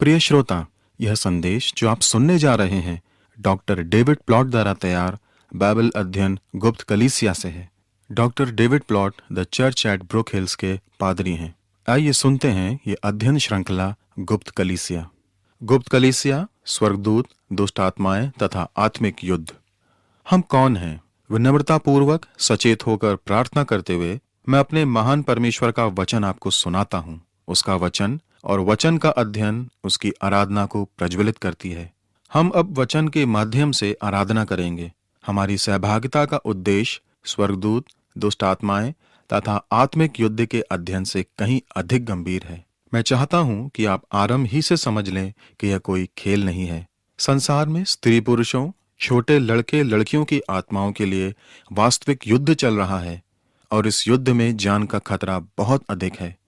प्रिय श्रोता, यह संदेश जो आप सुनने जा रहे हैं डॉक्टर डेविड प्लॉट द्वारा तैयार बाइबल अध्ययन गुप्त कलीसिया से है। Doctor David Platt the church at Brook Hills के पादरी हैं। आइए सुनते हैं ये अध्ययन श्रृंखला गुप्त कलीसिया। गुप्त कलीसिया, स्वर्गदूत, दुष्ट आत्माएं तथा आत्मिक युद्ध। हम कौन हैं? विनम्रतापूर्वक सचेत होकर प्रार्थना करते हुए मैं अपने महान परमेश्वर का वचन आपको सुनाता हूँ। उसका वचन और वचन का अध्ययन उसकी आराधना को प्रज्वलित करती है। हम अब वचन के माध्यम से आराधना करेंगे। हमारी सहभागिता का उद्देश्य स्वर्गदूत, दुष्ट आत्माएं तथा आत्मिक युद्ध के अध्ययन से कहीं अधिक गंभीर है। मैं चाहता हूं कि आप आरंभ ही से समझ लें कि यह कोई खेल नहीं है। संसार में स्त्री पुरुषों, छोटे लड़के लड़कियों की आत्माओं के लिए वास्तविक युद्ध चल रहा है और इस युद्ध में जान का खतरा बहुत अधिक है।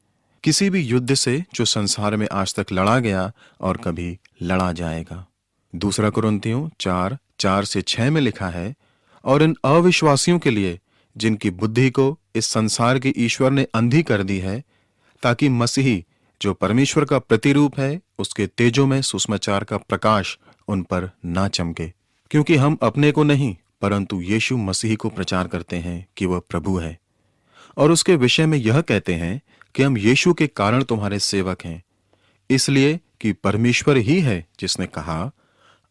किसी भी युद्ध से जो संसार में आज तक लड़ा गया और कभी लड़ा जाएगा। दूसरा कुरिन्थियों 4:4-6 में लिखा है, और इन अविश्वासियों के लिए जिनकी बुद्धि को इस संसार के ईश्वर ने अंधी कर दी है, ताकि मसीही जो परमेश्वर का प्रतिरूप है उसके तेजों में सुसमाचार का प्रकाश उन पर ना चमके। क्योंकि हम अपने को नहीं परंतु यीशु मसीह को प्रचार करते हैं कि वह प्रभु है, और उसके विषय में यह कहते हैं कि हम यीशु के कारण तुम्हारे सेवक हैं, इसलिए कि परमेश्वर ही है जिसने कहा,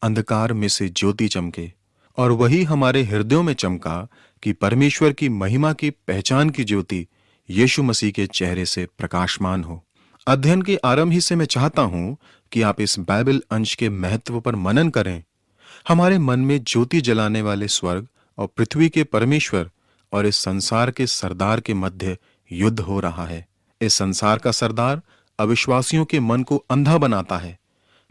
अंधकार में से ज्योति चमके, और वही हमारे हृदयों में चमका कि परमेश्वर की महिमा की पहचान की ज्योति यीशु मसीह के चेहरे से प्रकाशमान हो। अध्ययन के आरंभ ही से मैं चाहता हूं कि आप इस बाइबल अंश के महत्व पर मनन करें। हमारे मन में ज्योति जलाने वाले स्वर्ग और पृथ्वी के परमेश्वर और इस संसार के सरदार के मध्य युद्ध हो रहा है। इस संसार का सरदार अविश्वासियों के मन को अंधा बनाता है।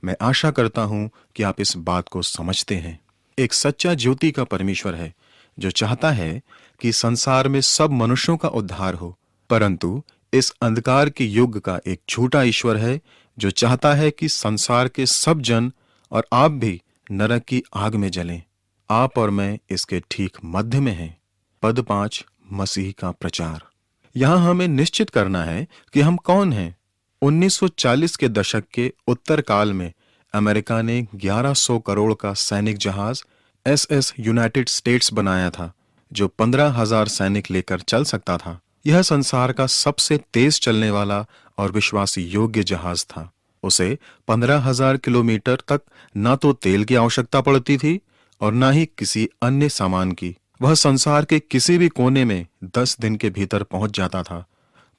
मैं आशा करता हूं कि आप इस बात को समझते हैं। एक सच्चा ज्योति का परमेश्वर है जो चाहता है कि संसार में सब मनुष्यों का उद्धार हो, परंतु इस अंधकार के युग का एक झूठा ईश्वर है जो चाहता है कि संसार के सब जन और आप भी नरक की आग में जलें। आप और मैं इसके ठीक मध्य में हैं। पद 5, मसीह का प्रचार। यहां हमें निश्चित करना है कि हम कौन हैं। 1940 के दशक के उत्तर काल में अमेरिका ने 1100 करोड़ का सैनिक जहाज SS यूनाइटेड स्टेट्स बनाया था, जो 15,000 सैनिक लेकर चल सकता था। यह संसार का सबसे तेज चलने वाला और विश्वासी योग्य जहाज था। उसे 15,000 किलोमीटर तक न तो तेल की आवश्यकता पड़ती थी और न ही किसी अन्य सामान की। वह संसार के किसी भी कोने में 10 दिन के भीतर पहुंच जाता था,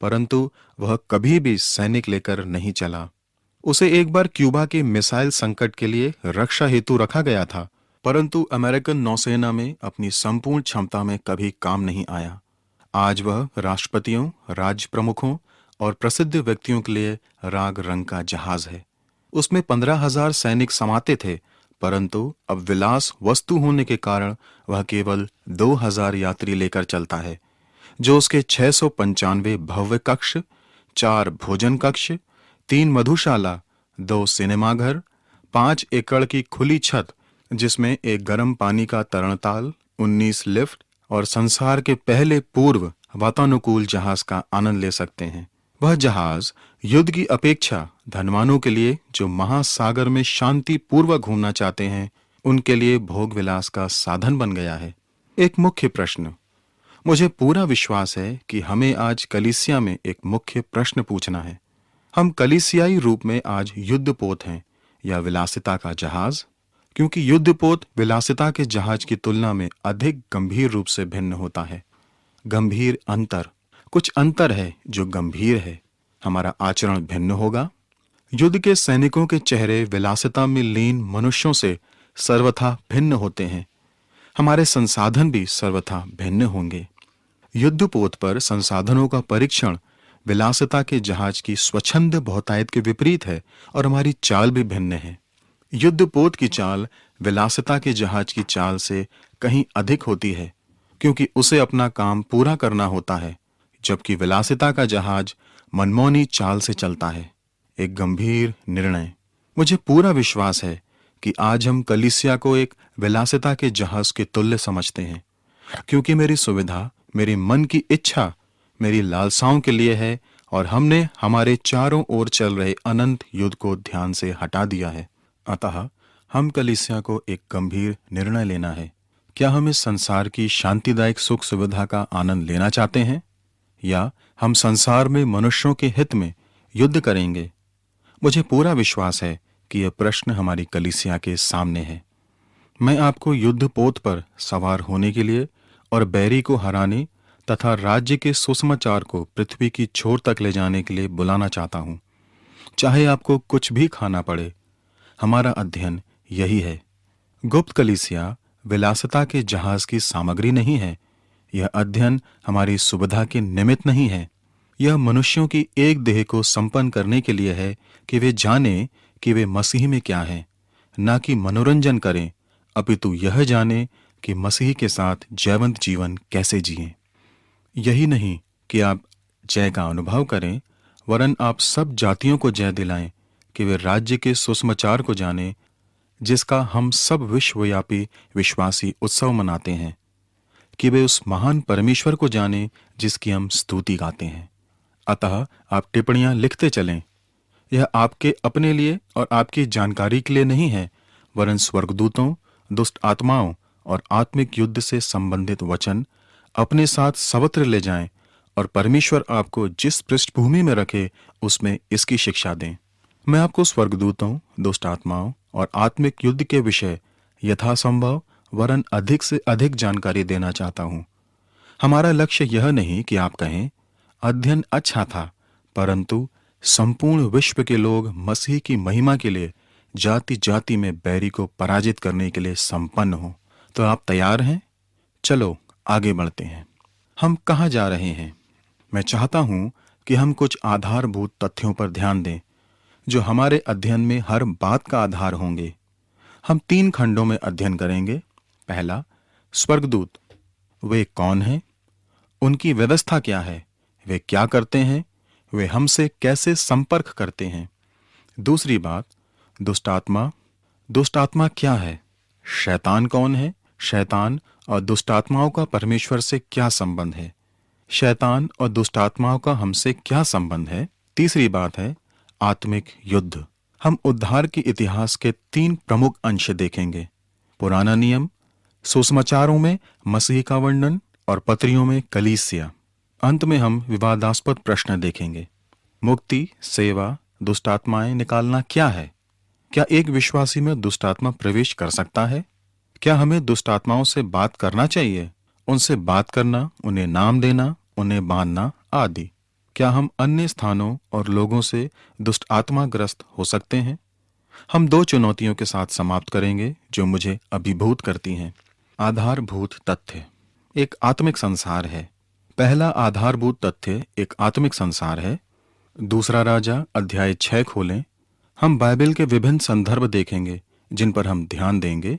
परंतु वह कभी भी सैनिक लेकर नहीं चला। उसे एक बार क्यूबा के मिसाइल संकट के लिए रक्षा हेतु रखा गया था, परंतु अमेरिकन नौसेना में अपनी संपूर्ण क्षमता में कभी काम नहीं आया। आज वह राष्ट्रपतियों, राज्य प्रमुखों और प्रसिद्ध व्यक्तियों के लिए राग रंग का जहाज है। उसमें 15,000 सैनिक समाते थे, परंतु अब विलास वस्तु होने के कारण वह केवल 2,000 यात्री लेकर चलता है, जो उसके 695 भव्य कक्ष, 4 भोजन कक्ष, 3 मधुशाला, 2 सिनेमाघर, 5 एकड़ की खुली छत जिसमें एक गर्म पानी का तरणताल, 19 लिफ्ट और संसार के पहले पूर्व वातानुकूल जहाज का आनंद ले सकते हैं। वह जहाज युद्ध की अपेक्षा धनवानों के लिए जो महासागर में शांति पूर्वक घूमना चाहते हैं, उनके लिए भोग विलास का साधन बन गया है। एक मुख्य प्रश्न। मुझे पूरा विश्वास है कि हमें आज कलीसिया में एक मुख्य प्रश्न पूछना है। हम कलीसियाई रूप में आज युद्धपोत हैं या विलासिता का जहाज? क्योंकि युद्धपोत विलासिता के जहाज की तुलना में अधिक गंभीर रूप से भिन्न होता है। गंभीर अंतर। कुछ अंतर है जो गंभीर है। हमारा आचरण भिन्न होगा। युद्ध के सैनिकों के चेहरे विलासिता में लीन मनुष्यों से सर्वथा भिन्न होते हैं। हमारे संसाधन भी सर्वथा भिन्न होंगे। युद्धपोत पर संसाधनों का परीक्षण विलासिता के जहाज की स्वच्छंद बहुतायत के विपरीत है और हमारी चाल भी भिन्न है। युद्धपोत की चाल विलासिता के जहाज की चाल से कहीं अधिक होती है, क्योंकि उसे अपना काम पूरा करना होता है, जबकि विलासिता का जहाज मनमौनी चाल से चलता है। एक गंभीर निर्णय। मुझे पूरा विश्वास है कि आज हम कलीसिया को एक विलासिता के जहाज के तुल्य समझते हैं, क्योंकि मेरी सुविधा, मेरी मन की इच्छा मेरी लालसाओं के लिए है और हमने हमारे चारों ओर चल रहे अनंत युद्ध को ध्यान से हटा दिया है। अतः हम कलीसिया को एक गंभीर निर्णय लेना है। क्या हम इस संसार की शांतिदायक सुख सुविधा का आनंद लेना चाहते हैं, या हम संसार में मनुष्यों के हित में युद्ध करेंगे? मुझे पूरा विश्वास है कि यह प्रश्न हमारी कलीसिया के सामने है। मैं आपको युद्ध पोत पर सवार होने के लिए और बैरी को हराने तथा राज्य के सुसमाचार को पृथ्वी की छोर तक ले जाने के लिए बुलाना चाहता हूं। चाहे आपको कुछ भी खाना पड़े, हमारा अध्ययन यही है। गुप्त कलीसिया विलासिता के जहाज की सामग्री नहीं है। यह अध्ययन हमारी सुविधा के निमित्त नहीं है। यह मनुष्यों की एक देह को संपन्न करने के लिए है कि वे जाने कि वे मसीह में क्या हैं, ना कि मनोरंजन करें, अपितु यह जाने कि मसीह के साथ जयवंत जीवन कैसे जिएं। यही नहीं कि आप जय का अनुभव करें, वरन आप सब जातियों को जय दिलाएं कि वे राज्य के सुसमाचार को जानें, जिसका हम सब विश्वव्यापी विश्वासी उत्सव मनाते हैं, कि वे उस महान परमेश्वर को जानें जिसकी हम स्तुति गाते हैं। अतः आप टिप्पणियां लिखते चलें। यह आपके अपने लिए और आपकी जानकारी के लिए नहीं है, वरन स्वर्गदूतों, दुष्ट आत्माओं और आत्मिक युद्ध से संबंधित वचन अपने साथ सर्वत्र ले जाएं और परमेश्वर आपको जिस पृष्ठभूमि में रखे उसमें इसकी शिक्षा दें। मैं आपको स्वर्गदूतों, दुष्ट आत्माओं और आत्मिक युद्ध के विषय यथासंभव वरन अधिक से अधिक जानकारी देना चाहता हूं। हमारा लक्ष्य यह नहीं कि आप कहें अध्ययन अच्छा था, परंतु संपूर्ण विश्व के लोग मसीह की महिमा के लिए जाति जाति में बैरी को पराजित करने के लिए संपन्न हो। तो आप तैयार हैं? चलो आगे बढ़ते हैं। हम कहाँ जा रहे हैं? मैं चाहता हूं कि हम कुछ आधारभूत तथ्यों पर ध्यान दें जो हमारे अध्ययन में हर बात का आधार होंगे। हम 3 खंडों में अध्ययन करेंगे। पहला, स्वर्गदूत। वे कौन हैं? उनकी व्यवस्था क्या है? वे क्या करते हैं? वे हमसे कैसे संपर्क करते हैं? दूसरी बात, दुष्ट आत्मा। दुष्ट आत्मा क्या है? शैतान कौन है? शैतान और दुष्ट आत्माओं का परमेश्वर से क्या संबंध है? शैतान और दुष्ट आत्माओं का हमसे क्या संबंध है? तीसरी बात है आत्मिक युद्ध। हम उद्धार के इतिहास के 3 प्रमुख अंश देखेंगे। पुराना नियम, सुसमाचारों में मसीह का वर्णन और पत्रियों में कलीसिया। अंत में हम विवादास्पद प्रश्न देखेंगे। मुक्ति, सेवा, दुष्टात्माएं निकालना क्या है? क्या एक विश्वासी में दुष्टात्मा प्रवेश कर सकता है? क्या हमें दुष्टात्माओं से बात करना चाहिए? उनसे बात करना, उन्हें नाम देना, उन्हें बांधना आदि। क्या हम अन्य स्थानों और लोगों से दुष्ट आत्माग्रस्त हो सकते हैं? हम 2 चुनौतियों के साथ समाप्त करेंगे जो मुझे अभिभूत करती हैं। आधारभूत तथ्य। एक आत्मिक संसार है। पहला आधारभूत तथ्य एक आत्मिक संसार है। दूसरा राजा अध्याय 6 खोलें। हम बाइबल के विभिन्न संदर्भ देखेंगे जिन पर हम ध्यान देंगे।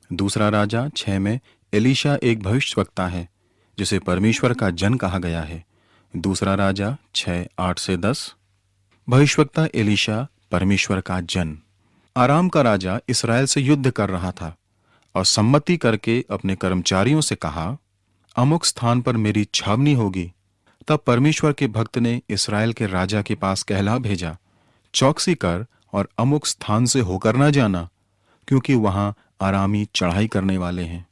दूसरा राजा 6 में एलीशा एक भविष्यवक्ता है जिसे परमेश्वर का जन कहा गया है। दूसरा राजा 6:8 से 10। भविष्यवक्ता एलीशा परमेश्वर का जन। आराम का राजा इस्राएल से युद्ध कर रहा था और सम्मति करके अपने कर्मचारियों से कहा, अमुक स्थान पर मेरी छावनी होगी। तब परमेश्वर के भक्त ने इस्राएल के राजा के पास कहला भेजा, चौकसी कर और अमुक स्थान से होकर न जाना, क्योंकि वहां आरामी चढ़ाई करने वाले हैं।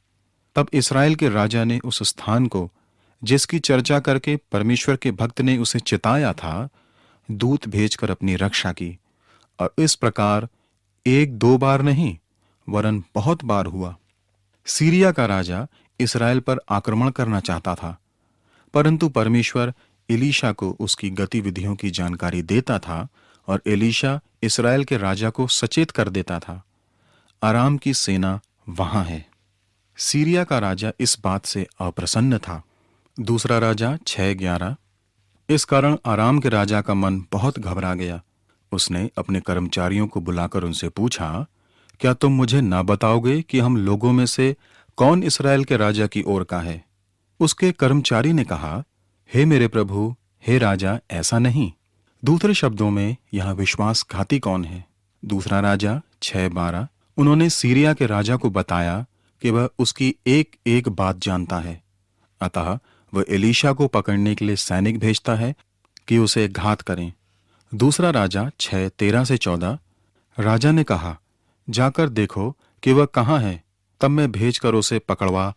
तब इस्राएल के राजा ने उस स्थान को, जिसकी चर्चा करके परमेश्वर के भक्त ने उसे चिताया था, दूत भेजकर अपनी रक्षा की। और इस प्रकार 1-2 बार नहीं वरन बहुत बार हुआ। सीरिया का राजा इस्राएल पर आक्रमण करना चाहता था, परंतु परमेश्वर एलीशा को उसकी गतिविधियों की जानकारी देता था और एलीशा इस्राएल के राजा को सचेत कर देता था, आराम की सेना वहां है। सीरिया का राजा इस बात से अप्रसन्न था। दूसरा राजा 6:11। इस कारण आराम के राजा का मन बहुत घबरा गया। उसने अपने कर्मचारियों को बुलाकर उनसे पूछा, क्या तुम मुझे ना बताओगे कि हम लोगों में से कौन इस्राएल के राजा की ओर का है? उसके कर्मचारी ने कहा, हे मेरे प्रभु, हे राजा, ऐसा नहीं। दूसरे शब्दों में यहाँ विश्वासघाती कौन है? दूसरा राजा 6:12। उन्होंने सीरिया के राजा को बताया कि वह उसकी एक एक बात जानता है। अतः वह एलीशा को पकड़ने के लिए सैनिक भेजता है कि उसे घात करें। दूसरा राजा 6:13-14। राजा ने कहा, जाकर देखो कि वह कहाँ है, तब मैं भेजकर उसे पकड़वा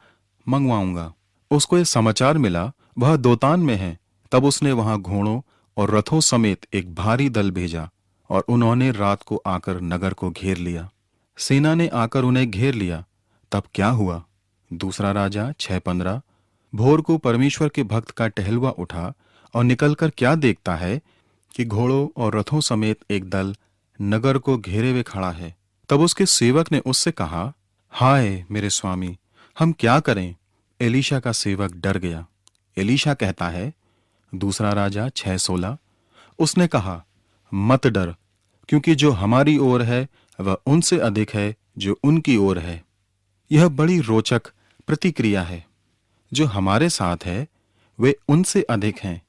मंगवाऊंगा। उसको ये समाचार मिला वह दोतान में है। तब उसने वहां घोड़ों और रथों समेत एक भारी दल भेजा और उन्होंने रात को आकर नगर को घेर लिया। सेना ने आकर उन्हें घेर लिया। तब क्या हुआ? दूसरा राजा 6:15। भोर को परमेश्वर के भक्त का टहलुआ उठा और निकलकर क्या देखता है कि घोड़ों और रथों समेत एक दल नगर को घेरे हुए खड़ा है। तब उसके सेवक ने उससे कहा, हाय मेरे स्वामी, हम क्या करें? एलीशा का सेवक डर गया। एलीशा कहता है, दूसरा राजा 6:16। उसने कहा, मत डर, क्योंकि जो हमारी ओर है वह उनसे अधिक है जो उनकी ओर है। यह बड़ी रोचक प्रतिक्रिया है। जो हमारे साथ है वे उनसे अधिक हैं।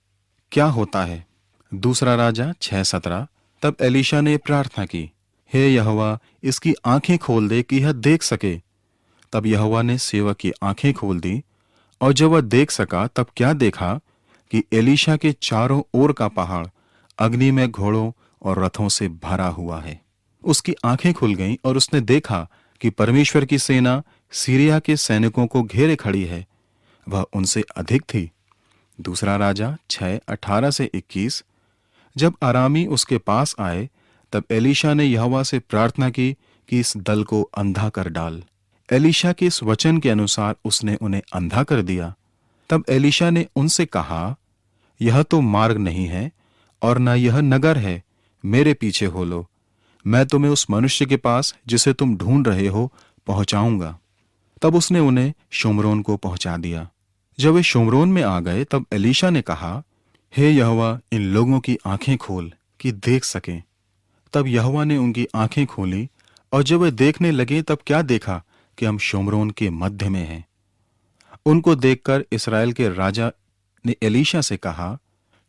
क्या होता है? दूसरा राजा 6:17। तब एलीशा ने प्रार्थना की, हे यहोवा, इसकी आंखें खोल दे कि यह देख सके। तब यहोवा ने सेवक की आंखें खोल दी, और जब वह देख सका तब क्या देखा कि एलीशा के चारों ओर का पहाड़ अग्नि में घोड़ों और रथों से भरा हुआ है। उसकी आंखें खुल गईं और उसने देखा कि परमेश्वर की सेना सीरिया के सैनिकों को घेरे खड़ी है। वह उनसे अधिक थी। दूसरा राजा 6:18-21। जब अरामी उसके पास आए तब एलीशा ने यहोवा से प्रार्थना की कि इस दल को अंधा कर डाल। एलीशा के इस वचन के अनुसार उसने उन्हें अंधा कर दिया। तब एलीशा ने उनसे कहा, यह तो मार्ग नहीं है और न यह नगर है, मेरे पीछे हो लो। मैं तुम्हें उस मनुष्य के पास जिसे तुम ढूंढ रहे हो पहुंचाऊंगा। तब उसने उन्हें शुम्रोन को पहुंचा दिया। जब वे शुम्रोन में आ गए तब एलीशा ने कहा, हे यहोवा, इन लोगों की आंखें खोल कि देख सकें। तब यहोवा ने उनकी आंखें खोली, और जब वे देखने लगे तब क्या देखा कि हम शुम्रोन के मध्य में हैं। उनको देखकर इस्राएल के राजा ने एलीशा से कहा,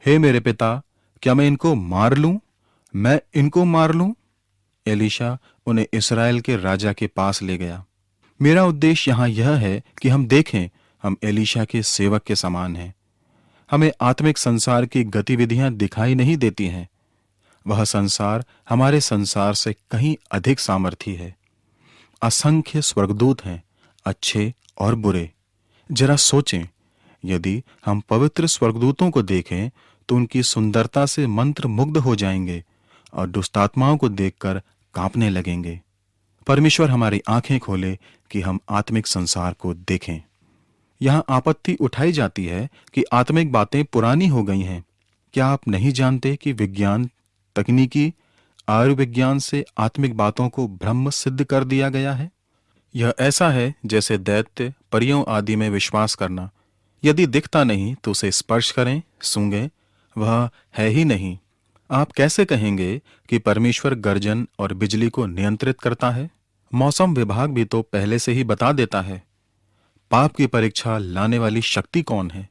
हे मेरे पिता, क्या मैं इनको मार लूं? मैं इनको मार लूं? एलीशा उन्हें इस्राएल के राजा के पास ले गया। मेरा उद्देश्य यहां यह है कि हम देखें हम एलीशा के सेवक के समान हैं। हमें आत्मिक संसार की गतिविधियां दिखाई नहीं देती हैं। वह संसार हमारे संसार से कहीं अधिक सामर्थी है। असंख्य स्वर्गदूत हैं, अच्छे और बुरे। जरा सोचें, यदि हम पवित्र स्वर्गदूतों को देखें तो उनकी सुंदरता से मंत्र मुग्ध हो जाएंगे और दुष्टात्माओं को देखकर कांपने लगेंगे। परमेश्वर हमारी आंखें खोले कि हम आत्मिक संसार को देखें। यहां आपत्ति उठाई जाती है कि आत्मिक बातें पुरानी हो गई हैं। क्या आप नहीं जानते कि विज्ञान, तकनीकी, आयुर्विज्ञान से आत्मिक बातों को ब्रह्म सिद्ध कर दिया गया है? यह ऐसा है जैसे दैत्य, परियों आदि में विश्वास करना। यदि दिखता नहीं तो उसे स्पर्श करें, सूंघें, वह है ही नहीं। आप कैसे कहेंगे कि परमेश्वर गर्जन और बिजली को नियंत्रित करता है? मौसम विभाग भी तो पहले से ही बता देता है। पाप की परीक्षा लाने वाली शक्ति कौन है?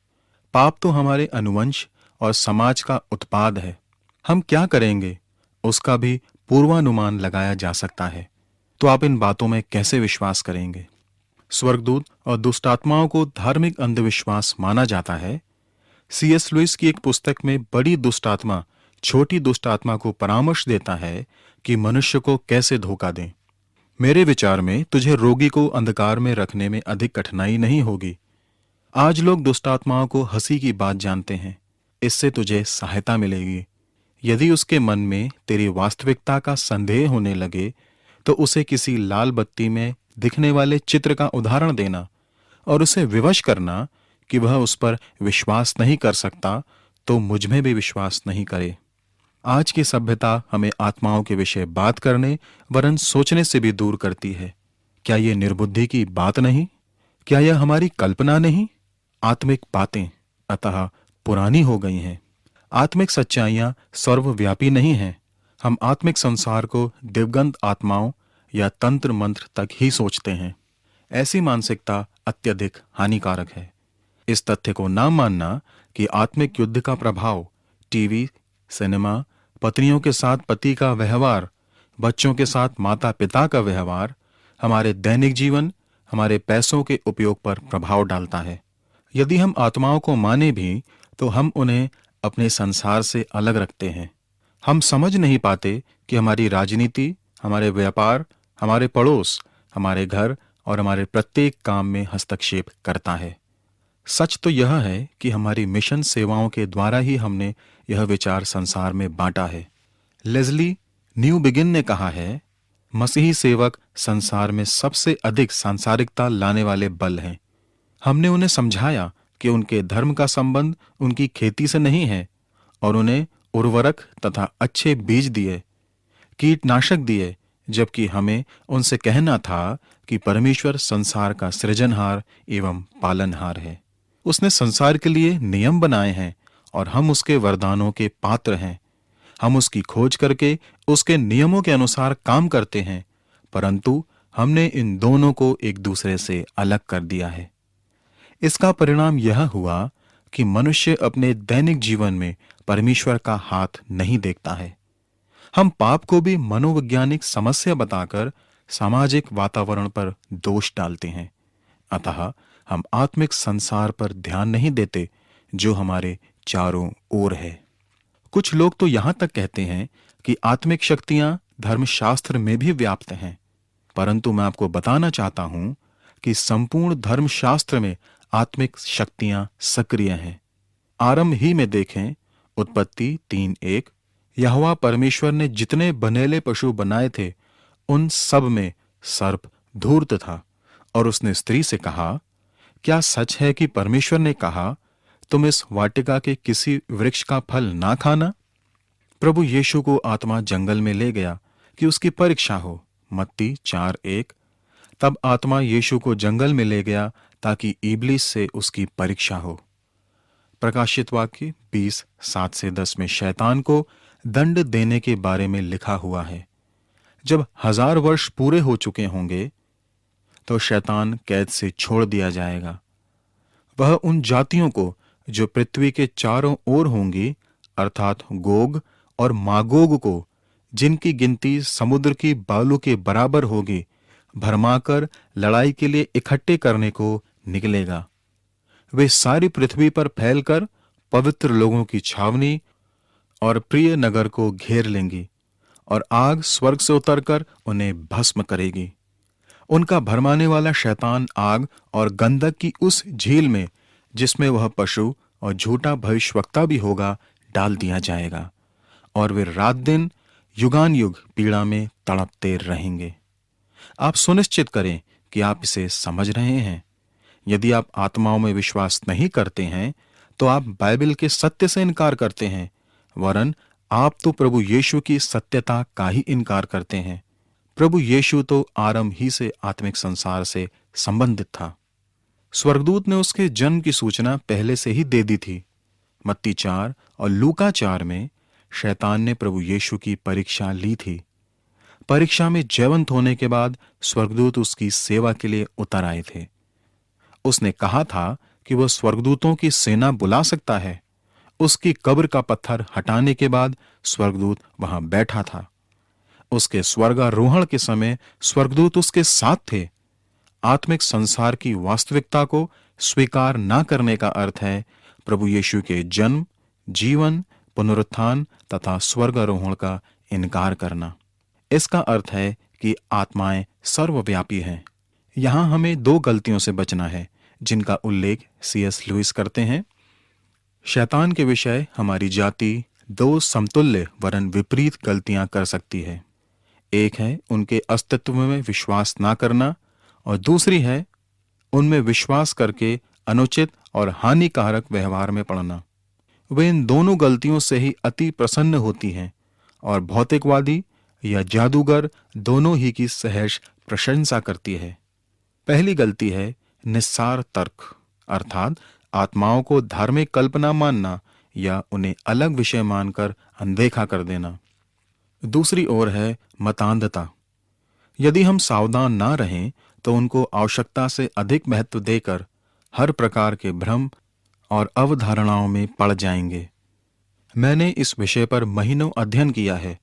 पाप तो हमारे अनुवंश और समाज का उत्पाद है। हम क्या करेंगे उसका भी पूर्वानुमान लगाया जा सकता है। तो आप इन बातों में कैसे विश्वास करेंगे? स्वर्गदूत और दुष्टात्माओं को धार्मिक अंधविश्वास माना जाता है। C.S. लुइस की एक पुस्तक में बड़ी दुष्टात्मा छोटी दुष्टात्मा को परामर्श देता है कि मनुष्य को कैसे धोखा दें। मेरे विचार में तुझे रोगी को अंधकार में रखने में अधिक कठिनाई नहीं होगी। आज लोग दुष्टात्माओं को हंसी की बात जानते हैं। इससे तुझे सहायता मिलेगी। यदि उसके मन में तेरी वास्तविकता का संदेह होने लगे तो उसे किसी लाल बत्ती में दिखने वाले चित्र का उदाहरण देना और उसे विवश करना कि वह उस पर विश्वास नहीं कर सकता, तो मुझ में भी विश्वास नहीं करे। आज की सभ्यता हमें आत्माओं के विषय बात करने वरन सोचने से भी दूर करती है। क्या यह निर्बुद्धि की बात नहीं? क्या यह हमारी कल्पना नहीं? आत्मिक बातें अतः पुरानी हो गई हैं। आत्मिक सच्चाइयां सर्वव्यापी नहीं हैं। हम आत्मिक संसार को दिव्यगंत आत्माओं या तंत्र मंत्र तक ही सोचते हैं। ऐसी मानसिकता अत्यधिक हानिकारक है। इस तथ्य को ना मानना कि आत्मिक युद्ध का प्रभाव टीवी, सिनेमा, पत्नियों के साथ पति का व्यवहार, बच्चों के साथ माता पिता का व्यवहार, हमारे दैनिक जीवन, हमारे पैसों के उपयोग पर प्रभाव डालता है। यदि हम आत्माओं को माने भी तो हम उन्हें अपने संसार से अलग रखते हैं। हम समझ नहीं पाते कि हमारी राजनीति, हमारे व्यापार, हमारे पड़ोस, हमारे घर और हमारे प्रत्येक काम में हस्तक्षेप करता है। सच तो यह है कि हमारी मिशन सेवाओं के द्वारा ही हमने यह विचार संसार में बांटा है। लेज़ली न्यू बिगिन ने कहा है, मसीही सेवक संसार में सबसे अधिक सांसारिकता लाने वाले बल हैं। हमने उन्हें समझाया कि उनके धर्म का संबंध उनकी खेती से नहीं है और उन्हें उर्वरक तथा अच्छे बीज दिए, कीटनाशक दिए, जबकि हमें उनसे कहना था कि परमेश्वर संसार का सृजनहार एवं पालनहार है। उसने संसार के लिए नियम बनाए हैं और हम उसके वरदानों के पात्र हैं। हम उसकी खोज करके उसके नियमों के अनुसार काम करते हैं, परंतु हमने इन दोनों को एक दूसरे से अलग कर दिया है। इसका परिणाम यह हुआ कि मनुष्य अपने दैनिक जीवन में परमेश्वर का हाथ नहीं देखता है। हम पाप को भी मनोवैज्ञानिक समस्या बताकर सामाजिक वातावरण पर दोष डालते हैं। अतः हम आत्मिक संसार पर ध्यान नहीं देते जो हमारे चारों ओर है। कुछ लोग तो यहां तक कहते हैं कि आत्मिक शक्तियां धर्मशास्त्र में भी व्याप्त हैं, परंतु मैं आपको बताना चाहता हूं कि संपूर्ण धर्मशास्त्र में आत्मिक शक्तियां सक्रिय हैं। आरंभ ही में देखें, उत्पत्ति 3:1, यहोवा परमेश्वर ने जितने बनेले पशु बनाए थे उन सब में सर्प धूर्त था और उसने स्त्री से कहा, क्या सच है कि परमेश्वर ने कहा तुम इस वाटिका के किसी वृक्ष का फल ना खाना? प्रभु यीशु को आत्मा जंगल में ले गया कि उसकी परीक्षा हो। मत्ती 4:1। तब आत्मा यीशु को जंगल में ले गया ताकि इब्लीस से उसकी परीक्षा हो। प्रकाशित वाक्य 20:7-10 में शैतान को दंड देने के बारे में लिखा हुआ है। जब 1000 वर्ष पूरे हो चुके होंगे तो शैतान कैद से छोड़ दिया जाएगा। वह उन जातियों को जो पृथ्वी के चारों ओर होंगी, अर्थात गोग और मागोग को, जिनकी गिनती समुद्र की बालू के बराबर होगी, भरमाकर लड़ाई के लिए इकट्ठे करने को निकलेगा। वे सारी पृथ्वी पर फैलकर पवित्र लोगों की छावनी और प्रिय नगर को घेर लेंगी और आग स्वर्ग से उतरकर उन्हें भस्म करेगी। उनका भरमाने वाला शैतान आग और गंधक की उस झील में, जिसमें वह पशु और झूठा भविष्यवक्ता भी होगा, डाल दिया जाएगा और वे रात दिन युगान युग पीड़ा में तड़पते रहेंगे। आप सुनिश्चित करें कि आप इसे समझ रहे हैं। यदि आप आत्माओं में विश्वास नहीं करते हैं तो आप बाइबल के सत्य से इनकार करते हैं, वरन आप तो प्रभु यीशु की सत्यता का ही इनकार करते हैं। प्रभु यीशु तो आरंभ ही से आत्मिक संसार से संबंधित था। स्वर्गदूत ने उसके जन्म की सूचना पहले से ही दे दी थी। मत्ती 4 और लूका 4 में शैतान ने प्रभु यीशु की परीक्षा ली थी। परीक्षा में जयवंत होने के बाद स्वर्गदूत उसकी सेवा के लिए उतर आए थे। उसने कहा था कि वह स्वर्गदूतों की सेना बुला सकता है। उसकी कब्र का पत्थर हटाने के बाद स्वर्गदूत वहां बैठा था। उसके स्वर्गारोहण के समय स्वर्गदूत उसके साथ थे। आत्मिक संसार की वास्तविकता को स्वीकार न करने का अर्थ है प्रभु यीशु के जन्म, जीवन, पुनरुत्थान तथा स्वर्गारोहण का इनकार करना। इसका अर्थ है कि आत्माएं सर्वव्यापी हैं। यहां हमें 2 गलतियों से बचना है जिनका उल्लेख C.S. लुईस करते हैं। शैतान के विषय हमारी जाति 2 समतुल्य वरन विपरीत गलतियां कर सकती है। एक है उनके अस्तित्व में विश्वास ना करना और दूसरी है उनमें विश्वास करके अनुचित और हानिकारक व्यवहार में पड़ना। वे इन दोनों गलतियों से ही अति प्रसन्न होती हैं और भौतिकवादी या जादूगर दोनों ही की सहर्ष प्रशंसा करती है। पहली गलती है निस्सार तर्क, अर्थात आत्माओं को धार्मिक कल्पना मानना या उन्हें अलग विषय मानकर अनदेखा कर देना। दूसरी ओर है मतांधता। यदि हम सावधान ना रहें तो उनको आवश्यकता से अधिक महत्व देकर हर प्रकार के भ्रम और अवधारणाओं में पड़ जाएंगे। मैंने इस विषय पर महीनों अध्ययन किया है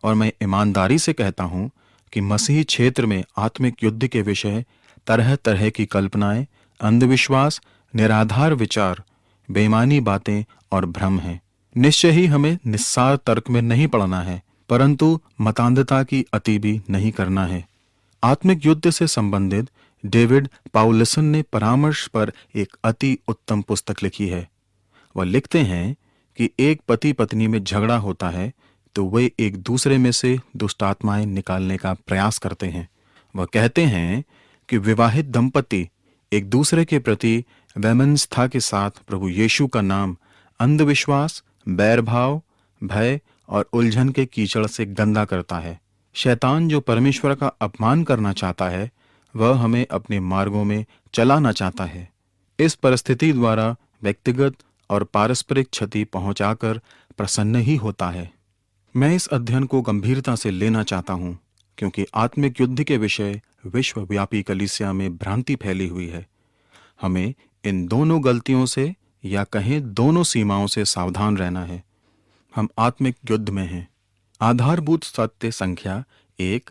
और मैं ईमानदारी से कहता हूं कि मसीही क्षेत्र में आत्मिक युद्ध के विषय तरह तरह की कल्पनाएं, अंधविश्वास, निराधार विचार, बेईमानी बातें और भ्रम हैं। निश्चय ही हमें निस्सार तर्क में नहीं पड़ना है, परंतु मतांधता की अति भी नहीं करना है। आत्मिक युद्ध से संबंधित डेविड पाउलिसन ने परामर्श पर एक अति उत्तम पुस्तक लिखी है। वह लिखते हैं कि एक पति पत्नी में झगड़ा होता है तो वे एक दूसरे में से दुष्ट आत्माएं निकालने का प्रयास करते हैं। वह कहते हैं कि विवाहित दंपति एक दूसरे के प्रति वैमनस्यता के साथ प्रभु यीशु का नाम अंधविश्वास, बैरभाव, भय और उलझन के कीचड़ से गंदा करता है। शैतान जो परमेश्वर का अपमान करना चाहता है, वह हमें अपने मार्गों में चलाना चाहता है। इस परिस्थिति द्वारा व्यक्तिगत और पारस्परिक क्षति पहुंचाकर प्रसन्न ही होता है। मैं इस अध्ययन को गंभीरता से लेना चाहता हूं, क्योंकि आत्मिक युद्ध के विषय विश्वव्यापी कलीसिया में भ्रांति फैली हुई है। हमें इन दोनों गलतियों से, या कहें दोनों सीमाओं से सावधान रहना है। हम आत्मिक युद्ध में हैं। आधारभूत सत्य संख्या 1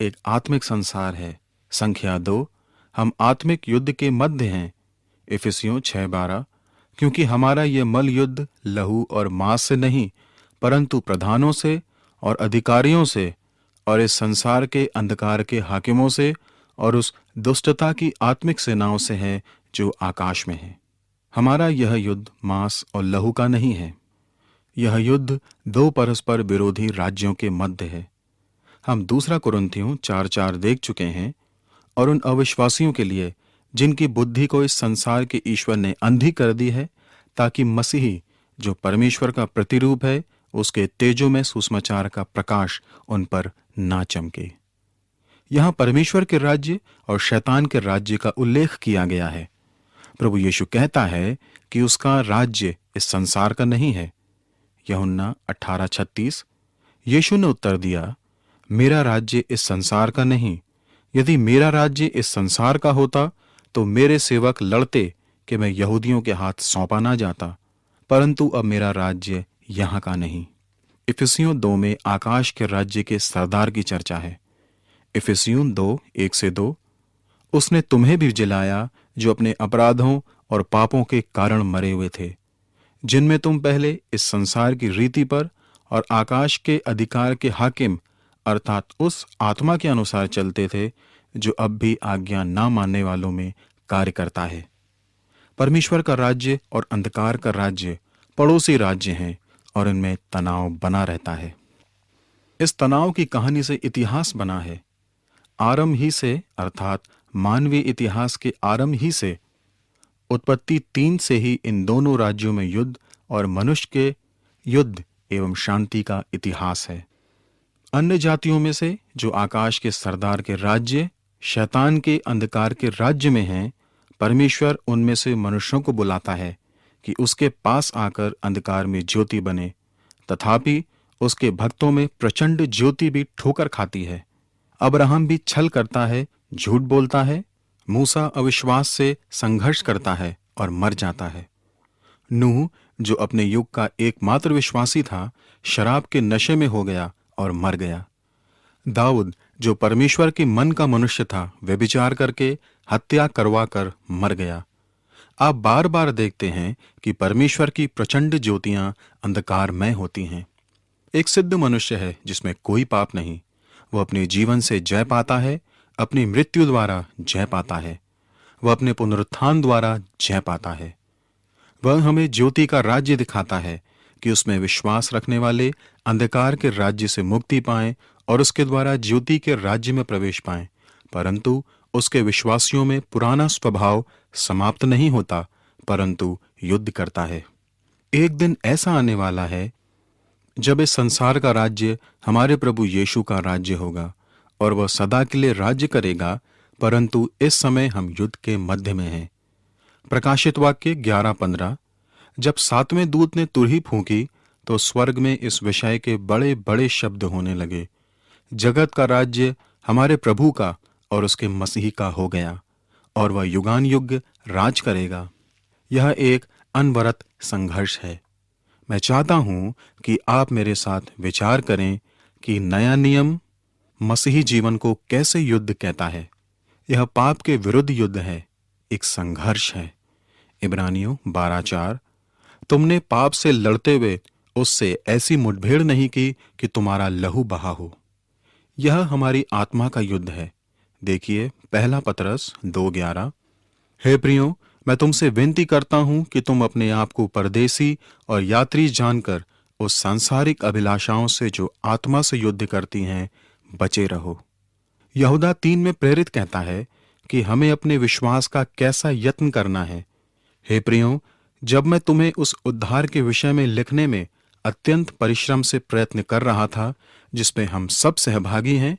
एक आत्मिक संसार है। संख्या 2 हम आत्मिक युद्ध के मध्य हैं। इफिसियों 6:12 क्योंकि हमारा यह मल युद्ध लहू और मांस से नहीं, परंतु प्रधानों से और अधिकारियों से और इस संसार के अंधकार के हाकिमों से और उस दुष्टता की आत्मिक सेनाओं से है जो आकाश में है। हमारा यह युद्ध मांस और लहू का नहीं है। यह युद्ध दो परस्पर विरोधी राज्यों के मध्य है। हम 2 कुरिन्थियों 4:4 देख चुके हैं। और उन अविश्वासियों के लिए जिनकी बुद्धि को इस संसार के ईश्वर ने अंधी कर दी है, ताकि मसीही जो परमेश्वर का प्रतिरूप है, उसके तेजोमय सुसमाचार का प्रकाश उन पर ना चमके। यहाँ परमेश्वर के राज्य और शैतान के राज्य का उल्लेख किया गया है। प्रभु यीशु कहता है कि उसका राज्य इस संसार का नहीं है। यूहन्ना 18:36 यीशु ने उत्तर दिया, मेरा राज्य इस संसार का नहीं। यदि मेरा राज्य इस संसार का होता तो मेरे सेवक लड़ते कि मैं यहूदियों के हाथ सौंपा ना जाता, परंतु अब मेरा राज्य यहाँ का नहीं। इफिसियों 2 में आकाश के राज्य के सरदार की चर्चा है। इफिसियों 2:1-2 उसने तुम्हें भी जिलाया जो अपने अपराधों और पापों के कारण मरे हुए थे, जिनमें तुम पहले इस संसार की रीति पर और आकाश के अधिकार के हाकिम अर्थात उस आत्मा के अनुसार चलते थे जो अब भी आज्ञा ना मानने वालों में कार्य करता है। परमेश्वर का राज्य और अंधकार का राज्य पड़ोसी राज्य हैं और इनमें तनाव बना रहता है। इस तनाव की कहानी से इतिहास बना है। आरंभ ही से अर्थात मानवीय इतिहास के आरंभ ही से उत्पत्ति 3 से ही इन दोनों राज्यों में युद्ध और मनुष्य के युद्ध एवं शांति का इतिहास है। अन्य जातियों में से जो आकाश के सरदार के राज्य, शैतान के अंधकार के राज्य में हैं, परमेश्वर उनमें से मनुष्यों को बुलाता है कि उसके पास आकर अंधकार में ज्योति बने। तथापि उसके भक्तों में प्रचंड ज्योति भी ठोकर खाती है। अब्राहम भी छल करता है, झूठ बोलता है। मूसा अविश्वास से संघर्ष करता है और मर जाता है। नूह जो अपने युग का एकमात्र विश्वासी था, शराब के नशे में हो गया और मर गया। दाऊद जो परमेश्वर के मन का मनुष्य था, व्यभिचार करके हत्या करवा कर मर गया। आप बार बार देखते हैं कि परमेश्वर की प्रचंड ज्योतियां अंधकारमय होती हैं। एक सिद्ध मनुष्य है जिसमें कोई पाप नहीं। वह अपने जीवन से जय पाता है, अपनी मृत्यु द्वारा जय पाता है, वह अपने पुनरुत्थान द्वारा जय पाता है। वह हमें ज्योति का राज्य दिखाता है कि उसमें विश्वास रखने वाले अंधकार के राज्य से मुक्ति पाएं और उसके द्वारा ज्योति के राज्य में प्रवेश पाएं। परंतु उसके विश्वासियों में पुराना स्वभाव समाप्त नहीं होता, परंतु युद्ध करता है। एक दिन ऐसा आने वाला है जब इस संसार का राज्य हमारे प्रभु यीशु का राज्य होगा और वह सदा के लिए राज्य करेगा, परंतु इस समय हम युद्ध के मध्य में हैं। प्रकाशित वाक्य 11:15 जब 7वें दूत ने तुरही फूंकी तो स्वर्ग में इस विषय के बड़े बड़े शब्द होने लगे, जगत का राज्य हमारे प्रभु का और उसके मसीही का हो गया और वह युगान युग राज करेगा। यह एक अनवरत संघर्ष है। मैं चाहता हूं कि आप मेरे साथ विचार करें कि नया नियम मसीही जीवन को कैसे युद्ध कहता है। यह पाप के विरुद्ध युद्ध है, एक संघर्ष है। इब्रानियों 12:4 तुमने पाप से लड़ते हुए उससे ऐसी मुठभेड़ नहीं की कि तुम्हारा लहू बहा हो। यह हमारी आत्मा का युद्ध है। देखिए पहला पतरस 2:11। हे प्रियो, मैं तुमसे विनती करता हूं कि तुम अपने आप को परदेसी और यात्री जानकर उस सांसारिक अभिलाषाओं से जो आत्मा से युद्ध करती हैं बचे रहो। यहूदा 3 में प्रेरित कहता है कि हमें अपने विश्वास का कैसा यत्न करना है। हे प्रियो, जब मैं तुम्हें उस उद्धार के विषय में लिखने में अत्यंत परिश्रम से प्रयत्न कर रहा था जिसमें हम सब सहभागी हैं,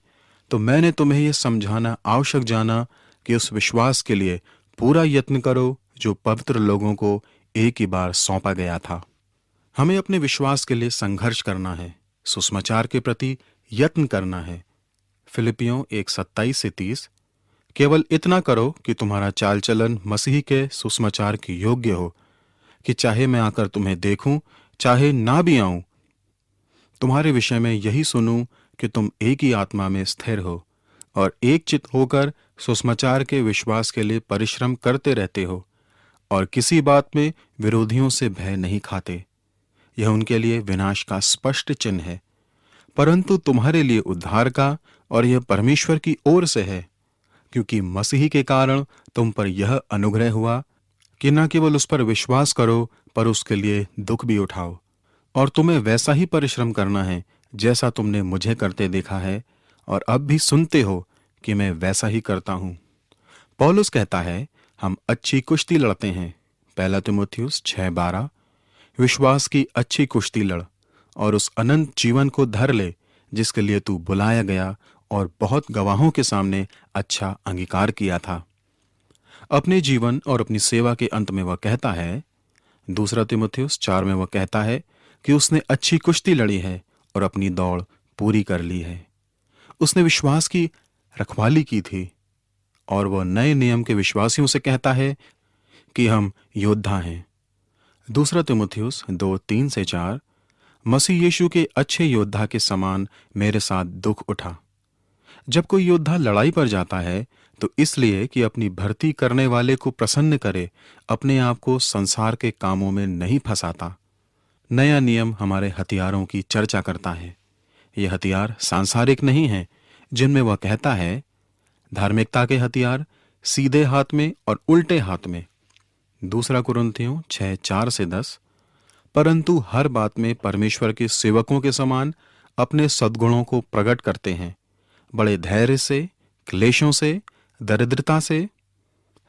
तो मैंने तुम्हें यह समझाना आवश्यक जाना कि उस विश्वास के लिए पूरा यत्न करो जो पवित्र लोगों को एक ही बार सौंपा गया था। हमें अपने विश्वास के लिए संघर्ष करना है, सुसमाचार के प्रति यत्न करना है। फिलिपियों 1:27-30। केवल इतना करो कि तुम्हारा चाल चलन मसीह के सुसमाचार के योग्य हो, कि चाहे मैं आकर तुम्हें देखूं चाहे ना भी आऊं, तुम्हारे विषय में यही सुनूं कि तुम एक ही आत्मा में स्थिर हो और एक चित्त होकर सुसमाचार के विश्वास के लिए परिश्रम करते रहते हो और किसी बात में विरोधियों से भय नहीं खाते। यह उनके लिए विनाश का स्पष्ट चिन्ह है, परंतु तुम्हारे लिए उद्धार का, और यह परमेश्वर की ओर से है, क्योंकि मसीह के कारण तुम पर यह अनुग्रह हुआ कि न केवल उस पर विश्वास करो पर उसके लिए दुख भी उठाओ। और तुम्हें वैसा ही परिश्रम करना है जैसा तुमने मुझे करते देखा है और अब भी सुनते हो कि मैं वैसा ही करता हूं। पौलुस कहता है, हम अच्छी कुश्ती लड़ते हैं। पहला तीमुथियुस 6:12। विश्वास की अच्छी कुश्ती लड़ और उस अनंत जीवन को धर ले जिसके लिए तू बुलाया गया और बहुत गवाहों के सामने अच्छा अंगीकार किया था। अपने जीवन और अपनी सेवा के अंत में वह कहता है, दूसरा तीमुथियुस 4 में वह कहता है कि उसने अच्छी कुश्ती लड़ी है और अपनी दौड़ पूरी कर ली है। उसने विश्वास की रखवाली की थी। और वह नए नियम के विश्वासियों से कहता है कि हम योद्धा हैं। दूसरा तीमुथियुस 2:3-4। मसीह यीशु के अच्छे योद्धा के समान मेरे साथ दुख उठा। जब कोई योद्धा लड़ाई पर जाता है तो इसलिए कि अपनी भर्ती करने वाले को प्रसन्न करे, अपने आप को संसार के कामों में नहीं फंसाता। नया नियम हमारे हथियारों की चर्चा करता है। ये हथियार सांसारिक नहीं हैं, जिनमें वह कहता है, धार्मिकता के हथियार सीधे हाथ में और उल्टे हाथ में। दूसरा कुरिन्थियों 6:4-10। परंतु हर बात में परमेश्वर के सेवकों के समान अपने सद्गुणों को प्रकट करते हैं, बड़े धैर्य से, क्लेशों से, दरिद्रता से,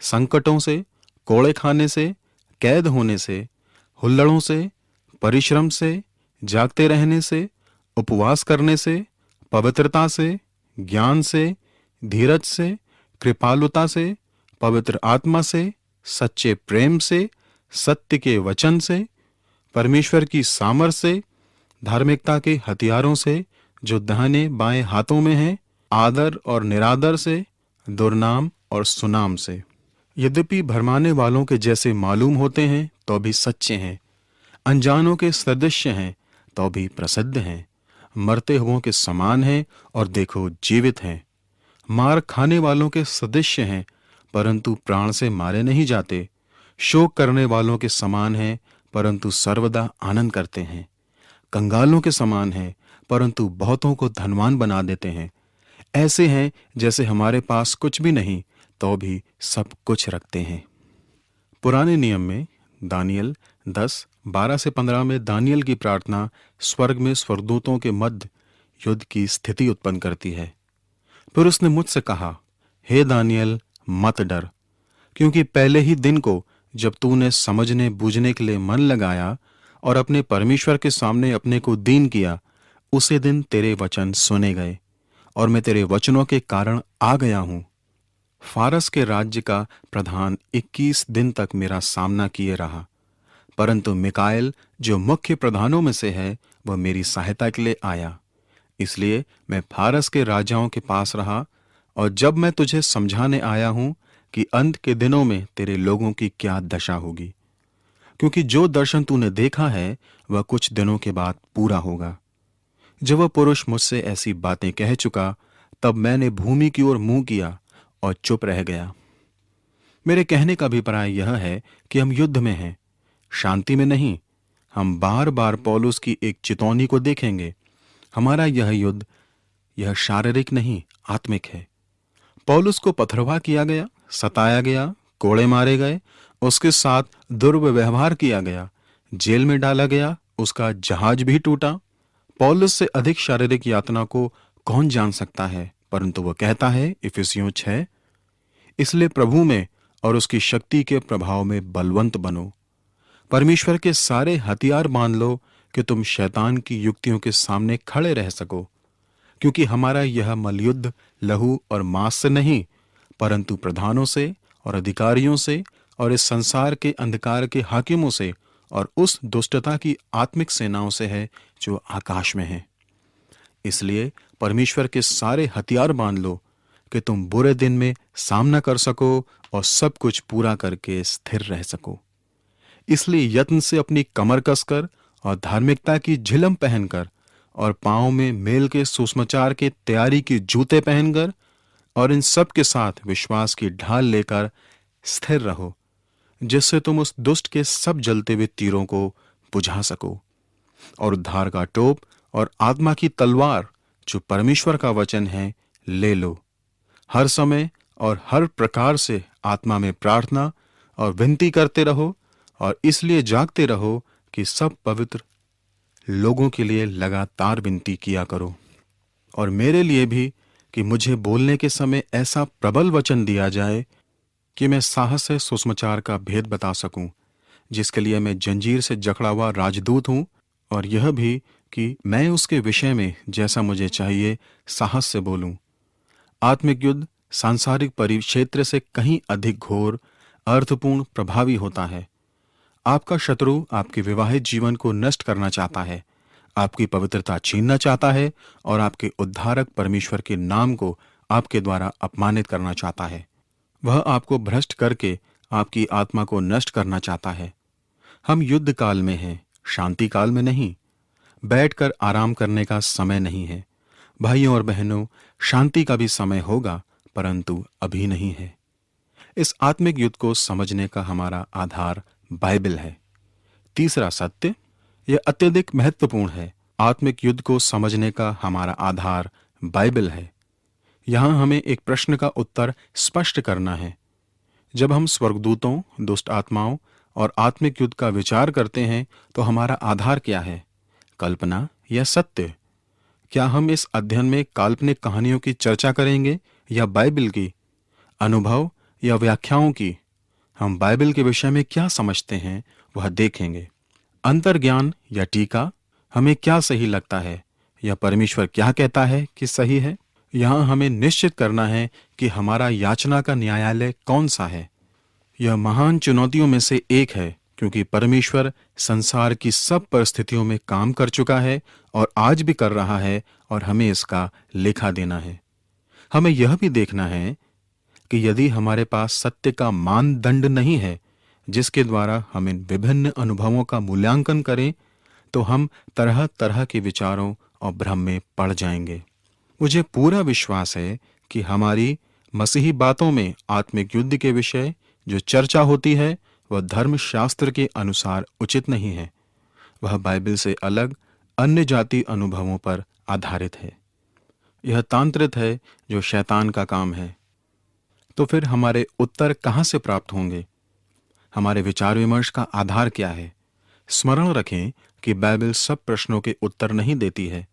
संकटों से, कोड़े खाने से, कैद होने से, हुल्लड़ों से, परिश्रम से, जागते रहने से, उपवास करने से, पवित्रता से, ज्ञान से, धीरज से, कृपालुता से, पवित्र आत्मा से, सच्चे प्रेम से, सत्य के वचन से, परमेश्वर की सामर्थ से, धार्मिकता के हथियारों से जो दाहिने बाएं हाथों में हैं, आदर और निरादर से, दुर्नाम और सुनाम से। यद्यपि भरमाने वालों के जैसे मालूम होते हैं तो भी सच्चे हैं, अनजानों के सदृश्य हैं तो भी प्रसिद्ध हैं, मरते हुओं के समान हैं और देखो जीवित हैं, मार खाने वालों के सदृश्य हैं परंतु प्राण से मारे नहीं जाते, शोक करने वालों के समान हैं परंतु सर्वदा आनंद करते हैं, कंगालों के समान हैं परंतु बहुतों को धनवान बना देते हैं, ऐसे हैं जैसे हमारे पास कुछ भी नहीं तो भी सब कुछ रखते हैं। पुराने नियम में दानियल 10:12-15 में दानियल की प्रार्थना स्वर्ग में स्वर्गदूतों के मध्य युद्ध की स्थिति उत्पन्न करती है। फिर उसने मुझसे कहा, हे दानियल, मत डर, क्योंकि पहले ही दिन को जब तूने समझने बूझने के लिए मन लगाया और अपने परमेश्वर के सामने अपने को दीन किया, उसे दिन तेरे वचन सुने गए और मैं तेरे वचनों के कारण आ गया हूं। फारस के राज्य का प्रधान 21 दिन तक मेरा सामना किए रहा, परंतु मिकाएल जो मुख्य प्रधानों में से है वह मेरी सहायता के लिए आया। इसलिए मैं फारस के राजाओं के पास रहा और जब मैं तुझे समझाने आया हूं कि अंत के दिनों में तेरे लोगों की क्या दशा होगी, क्योंकि जो दर्शन तूने देखा है वह कुछ दिनों के बाद पूरा होगा। जब वह पुरुष मुझसे ऐसी बातें कह चुका, तब मैंने भूमि की ओर मुंह किया और चुप रह गया। मेरे कहने का अभिप्राय यह है कि हम युद्ध में हैं, शांति में नहीं। हम बार बार पौलुस की एक चेतावनी को देखेंगे। हमारा यह युद्ध यह शारीरिक नहीं, आत्मिक है। पौलुस को पथरवाह किया गया, सताया गया, कोड़े मारे गए, उसके साथ दुर्व्यवहार किया गया, जेल में डाला गया, उसका जहाज भी टूटा। पौलुस से अधिक शारीरिक यातना को कौन जान सकता है, परंतु वह कहता है इफिसियों 6, इसलिए प्रभु में और उसकी शक्ति के प्रभाव में बलवंत बनो। परमेश्वर के सारे हथियार बांध लो कि तुम शैतान की युक्तियों के सामने खड़े रह सको, क्योंकि हमारा यह मलयुद्ध लहू और मांस से नहीं, परंतु प्रधानों से और अधिकारियों से और इस संसार के अंधकार के हाकिमों से और उस दुष्टता की आत्मिक सेनाओं से है जो आकाश में है। इसलिए परमेश्वर के सारे हथियार बांध लो कि तुम बुरे दिन में सामना कर सको और सब कुछ पूरा करके स्थिर रह सको। इसलिए यत्न से अपनी कमर कसकर और धार्मिकता की झिलम पहनकर और पांव में मेल के सुसमाचार के तैयारी के जूते पहनकर और इन सब के साथ विश्वास की ढाल लेकर स्थिर रहो, जिससे तुम उस दुष्ट के सब जलते हुए तीरों को बुझा सको। और उद्धार का टोप और आत्मा की तलवार जो परमेश्वर का वचन है ले लो। हर समय और हर प्रकार से आत्मा में प्रार्थना और विनती करते रहो और इसलिए जागते रहो कि सब पवित्र लोगों के लिए लगातार विनती किया करो। और मेरे लिए भी कि मुझे बोलने के समय ऐसा प्रबल वचन दिया जाए कि मैं साहस से सुसमाचार का भेद बता सकूं, जिसके लिए मैं जंजीर से जकड़ा हुआ राजदूत हूं, और यह भी कि मैं उसके विषय में जैसा मुझे चाहिए साहस से बोलूं। आत्मिक युद्ध सांसारिक परिक्षेत्र से कहीं अधिक घोर, अर्थपूर्ण, प्रभावी होता है। आपका शत्रु आपके विवाहित जीवन को नष्ट करना चाहता है, आपकी पवित्रता छीनना चाहता है और आपके उद्धारक परमेश्वर के नाम को आपके द्वारा अपमानित करना चाहता है। वह आपको भ्रष्ट करके आपकी आत्मा को नष्ट करना चाहता है। हम युद्ध काल में हैं, शांति काल में नहीं। बैठकर आराम करने का समय नहीं है। भाइयों और बहनों, शांति का भी समय होगा, परंतु अभी नहीं है। इस आत्मिक युद्ध को समझने का हमारा आधार बाइबल है। तीसरा सत्य, यह अत्यधिक महत्वपूर्ण है। आत्मिक युद्ध को समझने का हमारा आधार बाइबल है। यहां हमें एक प्रश्न का उत्तर स्पष्ट करना है। जब हम स्वर्गदूतों, दुष्ट आत्माओं और आत्मिक युद्ध का विचार करते हैं तो हमारा आधार क्या है? कल्पना या सत्य? क्या हम इस अध्ययन में काल्पनिक कहानियों की चर्चा करेंगे या बाइबल की? अनुभव या व्याख्याओं की? हम बाइबल के विषय में क्या समझते हैं वह देखेंगे। अंतर्ज्ञान या टीका? हमें क्या सही लगता है या परमेश्वर क्या कहता है कि सही है? यहां हमें निश्चित करना है कि हमारा याचना का न्यायालय कौन सा है। यह महान चुनौतियों में से एक है, क्योंकि परमेश्वर संसार की सब परिस्थितियों में काम कर चुका है और आज भी कर रहा है, और हमें इसका लेखा देना है। हमें यह भी देखना है कि यदि हमारे पास सत्य का मानदंड नहीं है जिसके द्वारा हम इन विभिन्न अनुभवों का मूल्यांकन करें, तो हम तरह तरह के विचारों और भ्रम में पड़ जाएंगे। मुझे पूरा विश्वास है कि हमारी मसीही बातों में आत्मिक युद्ध के विषय जो चर्चा होती है वह धर्मशास्त्र के अनुसार उचित नहीं है। वह बाइबल से अलग अन्य जाति अनुभवों पर आधारित है। यह तांत्रिक है जो शैतान का काम है। तो फिर हमारे उत्तर कहां से प्राप्त होंगे? हमारे विचार विमर्श का आधार क्या है? स्मरण रखें कि बाइबल सब प्रश्नों के उत्तर नहीं देती है,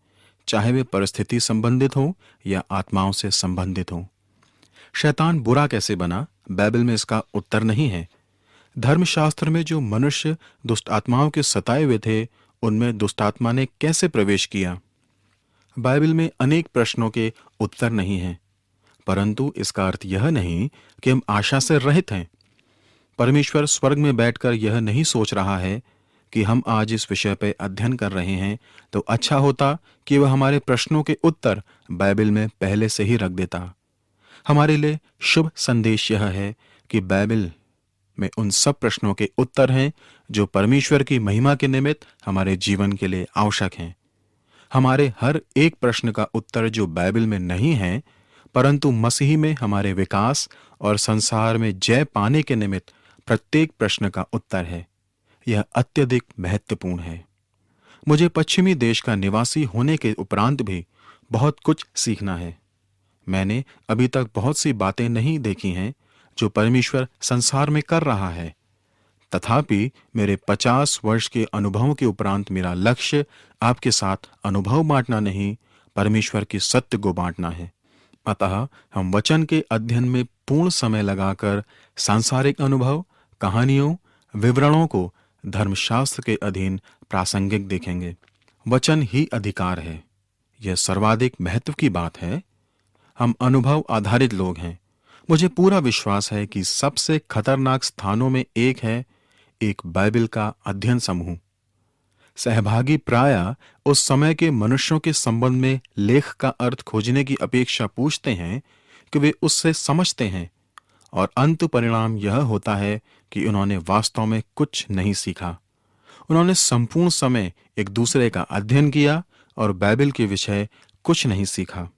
चाहे वे परिस्थिति संबंधित हो या आत्माओं से संबंधित हो। शैतान बुरा कैसे बना, बाइबल में इसका उत्तर नहीं है। धर्मशास्त्र में जो मनुष्य दुष्ट आत्माओं के सताए हुए थे, उनमें दुष्ट आत्मा ने कैसे प्रवेश किया, बाइबल में अनेक प्रश्नों के उत्तर नहीं हैं। परंतु इसका अर्थ यह नहीं कि हम आशा से रहित हैं। परमेश्वर स्वर्ग में बैठकर यह नहीं सोच रहा है कि हम आज इस विषय पर अध्ययन कर रहे हैं तो अच्छा होता कि वह हमारे प्रश्नों के उत्तर बाइबल में पहले से ही रख देता। हमारे लिए शुभ संदेश यह है कि बाइबल में उन सब प्रश्नों के उत्तर हैं जो परमेश्वर की महिमा के निमित्त हमारे जीवन के लिए आवश्यक हैं। हमारे हर एक प्रश्न का उत्तर जो बाइबल में नहीं है, परंतु मसीह में हमारे विकास और संसार में जय पाने के निमित्त प्रत्येक प्रश्न का उत्तर है। यह अत्यधिक महत्वपूर्ण है। मुझे पश्चिमी देश का निवासी होने के उपरांत भी बहुत कुछ सीखना है। मैंने अभी तक बहुत सी बातें नहीं देखी हैं जो परमेश्वर संसार में कर रहा है। तथापि मेरे 50 वर्ष के अनुभवों के उपरांत मेरा लक्ष्य आपके साथ अनुभव बांटना नहीं, परमेश्वर की सत्य को बांटना है। अतः हम वचन के अध्ययन में पूर्ण समय लगाकर सांसारिक अनुभव, कहानियों, विवरणों को धर्मशास्त्र के अधीन प्रासंगिक देखेंगे। वचन ही अधिकार है, यह सर्वाधिक महत्व की बात है। हम अनुभव आधारित लोग हैं। मुझे पूरा विश्वास है कि सबसे खतरनाक स्थानों में एक है एक बाइबल का अध्ययन समूह। सहभागी प्रायः उस समय के मनुष्यों के संबंध में लेख का अर्थ खोजने की अपेक्षा पूछते हैं कि वे उससे समझते हैं, और अंत परिणाम यह होता है कि उन्होंने वास्तव में कुछ नहीं सीखा। उन्होंने संपूर्ण समय एक दूसरे का अध्ययन किया और बाइबल के विषय कुछ नहीं सीखा।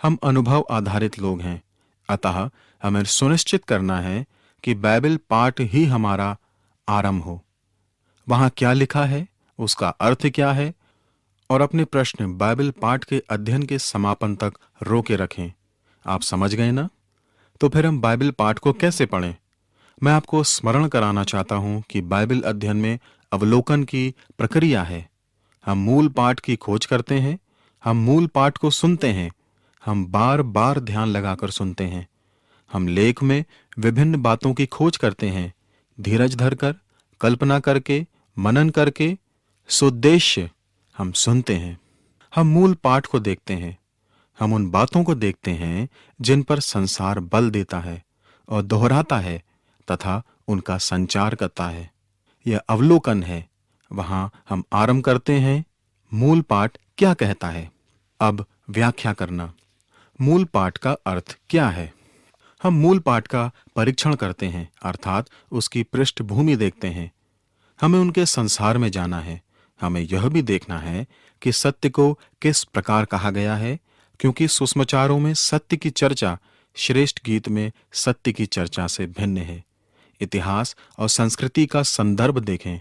हम अनुभव आधारित लोग हैं, अतः हमें सुनिश्चित करना है कि बाइबल पाठ ही हमारा आरंभ हो। वहां क्या लिखा है, उसका अर्थ क्या है, और अपने प्रश्न बाइबल पाठ के अध्ययन के समापन तक रोके रखें। आप समझ गए ना? तो फिर हम बाइबल पाठ को कैसे पढ़ें? मैं आपको स्मरण कराना चाहता हूं कि बाइबल अध्ययन में अवलोकन की प्रक्रिया है। हम मूल पाठ की खोज करते हैं, हम मूल पाठ को सुनते हैं, हम बार बार ध्यान लगाकर सुनते हैं, हम लेख में विभिन्न बातों की खोज करते हैं, धीरज धरकर, कल्पना करके, मनन करके, सुद्देश्य हम सुनते हैं। हम मूल पाठ को देखते हैं, हम उन बातों को देखते हैं जिन पर संसार बल देता है और दोहराता है तथा उनका संचार करता है। यह अवलोकन है। वहां हम आरंभ करते हैं, मूल पाठ क्या कहता है। अब व्याख्या करना। मूल पाठ का अर्थ क्या है? हम मूल पाठ का परीक्षण करते हैं, अर्थात उसकी पृष्ठभूमि देखते हैं। हमें उनके संसार में जाना है। हमें यह भी देखना है कि सत्य को किस प्रकार कहा गया है, क्योंकि सुसमाचारों में सत्य की चर्चा श्रेष्ठ गीत में सत्य की चर्चा से भिन्न है। इतिहास और संस्कृति का संदर्भ देखें।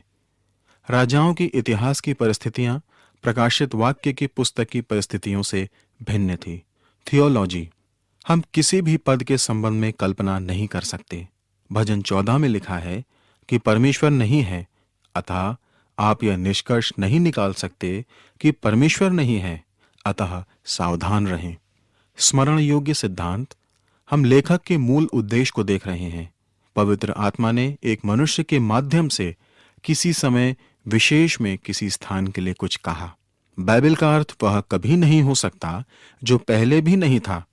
राजाओं की इतिहास की परिस्थितियां प्रकाशित वाक्य की पुस्तक की परिस्थितियों से भिन्न थी। थियोलॉजी। हम किसी भी पद के संबंध में कल्पना नहीं कर सकते। भजन 14 में लिखा है कि परमेश्वर नहीं है, अतः आप यह निष्कर्ष नहीं निकाल सकते कि परमेश्वर नहीं है, अतः सावधान रहें। स्मरण योग्य सिद्धांत। हम लेखक के मूल उद्देश्य को देख रहे हैं। पवित्र आत्मा ने एक मनुष्य के माध्यम से किसी समय विशेष में किसी स्थान के लिए कुछ कहा। बाइबल का अर्थ वह कभी नहीं हो सकता जो पहले भी नहीं था।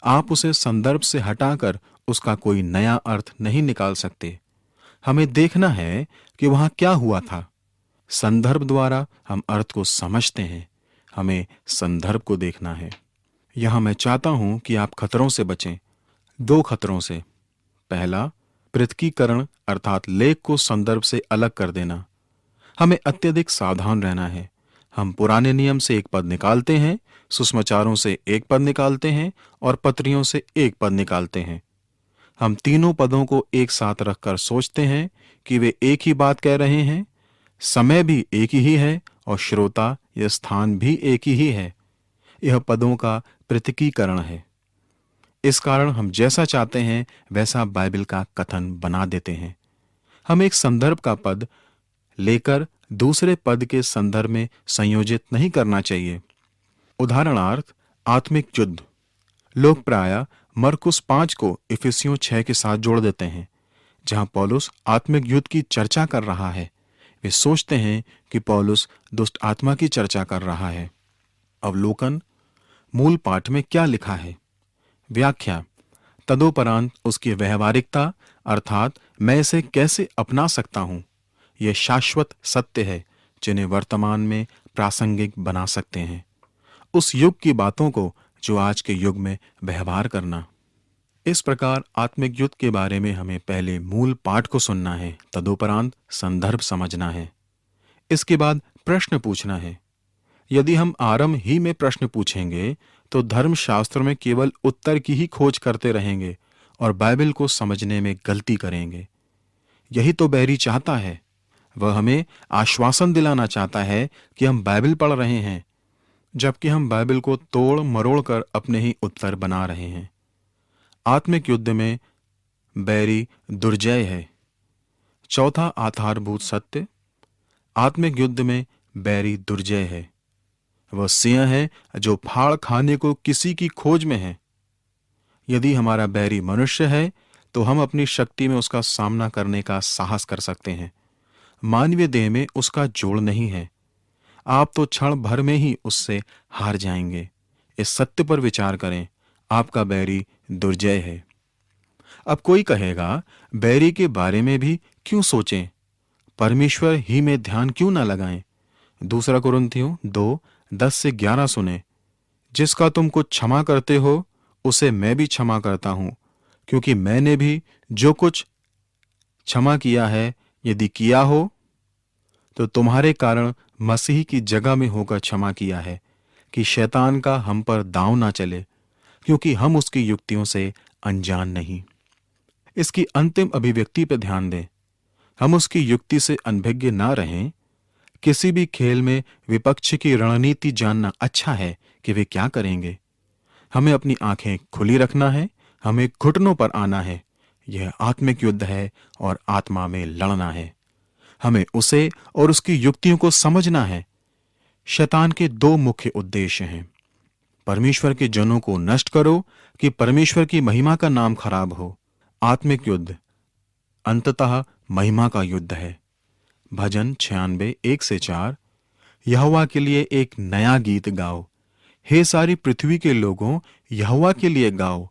आप उसे संदर्भ से हटाकर उसका कोई नया अर्थ नहीं निकाल सकते। हमें देखना है कि वहां क्या हुआ था। संदर्भ द्वारा हम अर्थ को समझते हैं। हमें संदर्भ को देखना है। यहां मैं चाहता हूं कि आप खतरों से बचें। 2 खतरों से। पहला, पृथकीकरण अर्थात लेख को संदर्भ से अलग कर देना। हमें अत्यधिक सावधान रहना है। हम पुराने नियम से एक पद निकालते हैं, सुसमाचारों से एक पद निकालते हैं और पत्रियों से एक पद निकालते हैं। हम तीनों पदों को एक साथ रखकर सोचते हैं कि वे एक ही बात कह रहे हैं। समय भी एक ही है और श्रोता यह स्थान भी एक ही है। यह पदों का पृथकीकरण है। इस कारण हम जैसा चाहते हैं वैसा बाइबल का कथन बना देते हैं। हम एक संदर्भ का पद लेकर दूसरे पद के संदर्भ में संयोजित नहीं करना चाहिए। उदाहरणार्थ, आत्मिक युद्ध। लोग प्रायः मरकुस 5 को इफिसियों 6 के साथ जोड़ देते हैं, जहां पौलुस आत्मिक युद्ध की चर्चा कर रहा है। वे सोचते हैं कि पौलुस दुष्ट आत्मा की चर्चा कर रहा है। अवलोकन। मूल पाठ में क्या लिखा है। व्याख्या। तदोपरांत उसकी व्यवहारिकता अर्थात मैं इसे कैसे अपना सकता हूं। यह शाश्वत सत्य है जिन्हें वर्तमान में प्रासंगिक बना सकते हैं। उस युग की बातों को जो आज के युग में व्यवहार करना। इस प्रकार आत्मिक युद्ध के बारे में हमें पहले मूल पाठ को सुनना है, तदुपरांत संदर्भ समझना है। इसके बाद प्रश्न पूछना है। यदि हम आरंभ ही में प्रश्न पूछेंगे तो धर्मशास्त्र में केवल उत्तर की ही खोज करते रहेंगे और बाइबल को समझने में गलती करेंगे। यही तो बैरी चाहता है। वह हमें आश्वासन दिलाना चाहता है कि हम बाइबल पढ़ रहे हैं, जबकि हम बाइबल को तोड़ मरोड़ कर अपने ही उत्तर बना रहे हैं। आत्मिक युद्ध में बैरी दुर्जय है। चौथा आधारभूत सत्य, आत्मिक युद्ध में बैरी दुर्जय है। वह सिंह है जो फाड़ खाने को किसी की खोज में है। यदि हमारा बैरी मनुष्य है तो हम अपनी शक्ति में उसका सामना करने का साहस कर सकते हैं। मानवीय देह में उसका जोड़ नहीं है। आप तो क्षण भर में ही उससे हार जाएंगे। इस सत्य पर विचार करें, आपका बैरी दुर्जय है। अब कोई कहेगा, बैरी के बारे में भी क्यों सोचें, परमेश्वर ही में ध्यान क्यों ना लगाएं। 2 कुरिन्थियों 2:10-11 सुने। जिसका तुम कुछ क्षमा करते हो उसे मैं भी क्षमा करता हूं, क्योंकि मैंने भी जो कुछ क्षमा किया है, यदि किया हो तो तुम्हारे कारण मसीह की जगह में होकर क्षमा किया है, कि शैतान का हम पर दांव ना चले, क्योंकि हम उसकी युक्तियों से अनजान नहीं। इसकी अंतिम अभिव्यक्ति पर ध्यान दें। हम उसकी युक्ति से अनभिज्ञ ना रहें। किसी भी खेल में विपक्ष की रणनीति जानना अच्छा है कि वे क्या करेंगे। हमें अपनी आंखें खुली रखना है, हमें घुटनों पर आना है। यह आत्मिक युद्ध है और आत्मा में लड़ना है। हमें उसे और उसकी युक्तियों को समझना है। शैतान के 2 मुख्य उद्देश्य हैं। परमेश्वर के जनों को नष्ट करो कि परमेश्वर की महिमा का नाम खराब हो। आत्मिक युद्ध अंततः महिमा का युद्ध है। भजन 96:1-4। यहोवा के लिए एक नया गीत गाओ, हे सारी पृथ्वी के लोगों, यहोवा के लिए गाओ,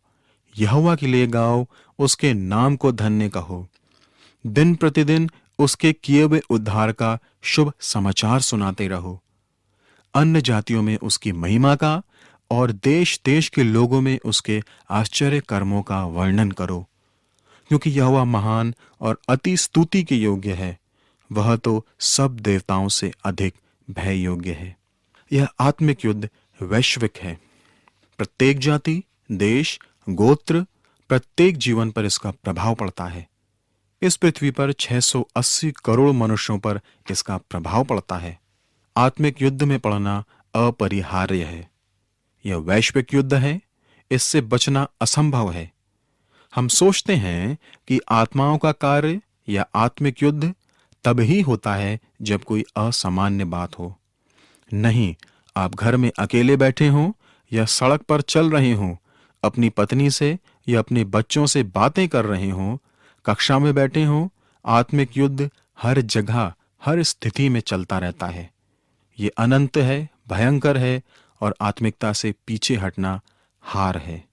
यहोवा के लिए गाओ, उसके नाम को धन्य कहो। दिन प्रतिदिन उसके किए हुए उद्धार का शुभ समाचार सुनाते रहो। अन्य जातियों में उसकी महिमा का और देश देश के लोगों में उसके आश्चर्य कर्मों का वर्णन करो, क्योंकि यहोवा महान और अति स्तुति के योग्य है। वह तो सब देवताओं से अधिक भय योग्य है। यह आत्मिक युद्ध वैश्विक है। प्रत्येक जाति, देश, गोत्र, प्रत्येक जीवन पर इसका प्रभाव पड़ता है। इस पृथ्वी पर 680 करोड़ मनुष्यों पर इसका प्रभाव पड़ता है। आत्मिक युद्ध में पड़ना अपरिहार्य है। यह वैश्विक युद्ध है, इससे बचना असंभव है। हम सोचते हैं कि आत्माओं का कार्य या आत्मिक युद्ध तब ही होता है जब कोई असामान्य बात हो। नहीं, आप घर में अकेले बैठे हों या सड़क पर चल रहे हों, अपनी पत्नी से या अपने बच्चों से बातें कर रहे हों, कक्षा में बैठे हों, आत्मिक युद्ध हर जगह, हर स्थिति में चलता रहता है। ये अनंत है, भयंकर है और आत्मिकता से पीछे हटना हार है।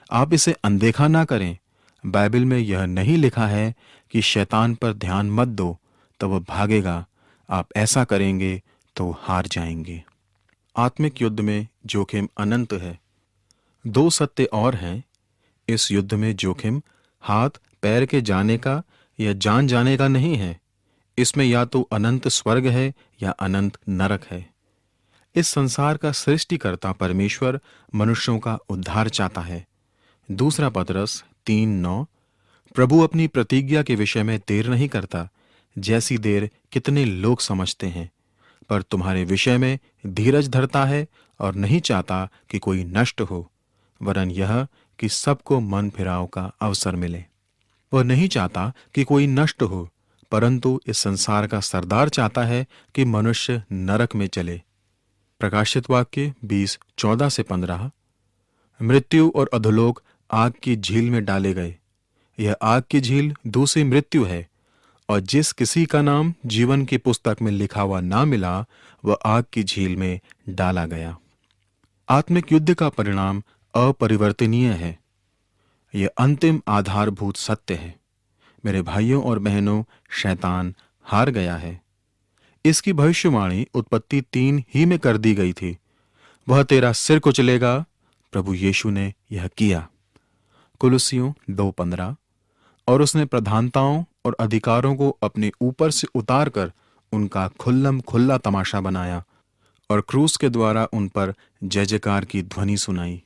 आप इसे अनदेखा ना करें। बाइबल में यह नहीं लिखा है कि शैतान पर ध्यान मत दो तो वह भागेगा। आप ऐसा करेंगे तो हार जाएंगे। आत्मिक युद्ध में जोखिम अनंत है। 2 सत्य और हैं। इस युद्ध में जोखिम हाथ पैर के जाने का या जान जाने का नहीं है। इसमें या तो अनंत स्वर्ग है या अनंत नरक है। इस संसार का सृष्टिकर्ता परमेश्वर मनुष्यों का उद्धार चाहता है। 2 पतरस 3:9। प्रभु अपनी प्रतिज्ञा के विषय में देर नहीं करता, जैसी देर कितने लोग समझते हैं, पर तुम्हारे विषय में धीरज धरता है और नहीं चाहता कि कोई नष्ट हो, वरन यह कि सबको मन फिराव का अवसर मिले। वह नहीं चाहता कि कोई नष्ट हो, परंतु इस संसार का सरदार चाहता है कि मनुष्य नरक में चले। प्रकाशित वाक्य 20:14-15। मृत्यु और अधोलोक आग की झील में डाले गए। यह आग की झील दूसरी मृत्यु है, और जिस किसी का नाम जीवन की पुस्तक में लिखा हुआ ना मिला, वह आग की झील में डाला गया। आत्मिक युद्ध का परिणाम अपरिवर्तनीय है। यह अंतिम आधारभूत सत्य है। मेरे भाइयों और बहनों, शैतान हार गया है। इसकी भविष्यवाणी उत्पत्ति 3 ही में कर दी गई थी। वह तेरा सिर कुचलेगा। प्रभु यीशु ने यह किया। कुलुसियों 2:15। और उसने प्रधानताओं और अधिकारों को अपने ऊपर से उतार कर उनका खुल्लम खुल्ला तमाशा बनाया और क्रूस के द्वारा उन पर जय जयकार की ध्वनि सुनाई।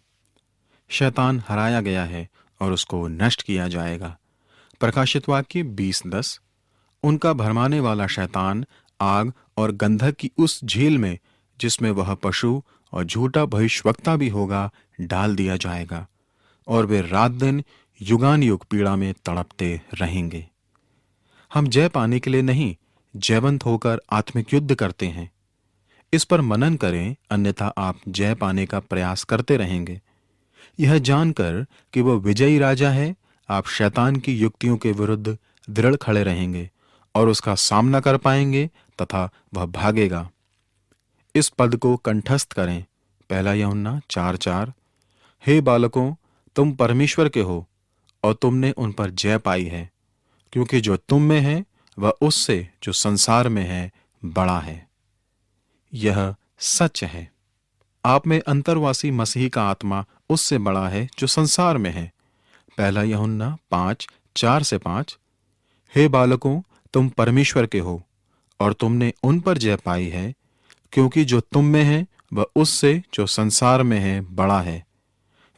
शैतान हराया गया है और उसको नष्ट किया जाएगा। प्रकाशित वाक्य 20:10। उनका भरमाने वाला शैतान आग और गंधक की उस झील में, जिसमें वह पशु और झूठा भविष्यवक्ता भी होगा, डाल दिया जाएगा और वे रात दिन युगान युग पीड़ा में तड़पते रहेंगे। हम जय पाने के लिए नहीं, जयवंत होकर आत्मिक युद्ध करते हैं। इस पर मनन करें, अन्यथा आप जय पाने का प्रयास करते रहेंगे। यह जानकर कि वह विजयी राजा है, आप शैतान की युक्तियों के विरुद्ध दृढ़ खड़े रहेंगे और उसका सामना कर पाएंगे तथा वह भागेगा। इस पद को कंठस्थ करें। 1 यूहन्ना 4:4। हे बालकों, तुम परमेश्वर के हो और तुमने उन पर जय पाई है, क्योंकि जो तुम में है वह उससे जो संसार में है बड़ा है। यह सच है। आप में अंतर्वासी मसीह का आत्मा उससे बड़ा है जो संसार में है। 1 यूहन्ना 5:4-5। हे बालकों, तुम परमेश्वर के हो और तुमने उन पर जय पाई है, क्योंकि जो तुम में है वह उससे जो संसार में है बड़ा है।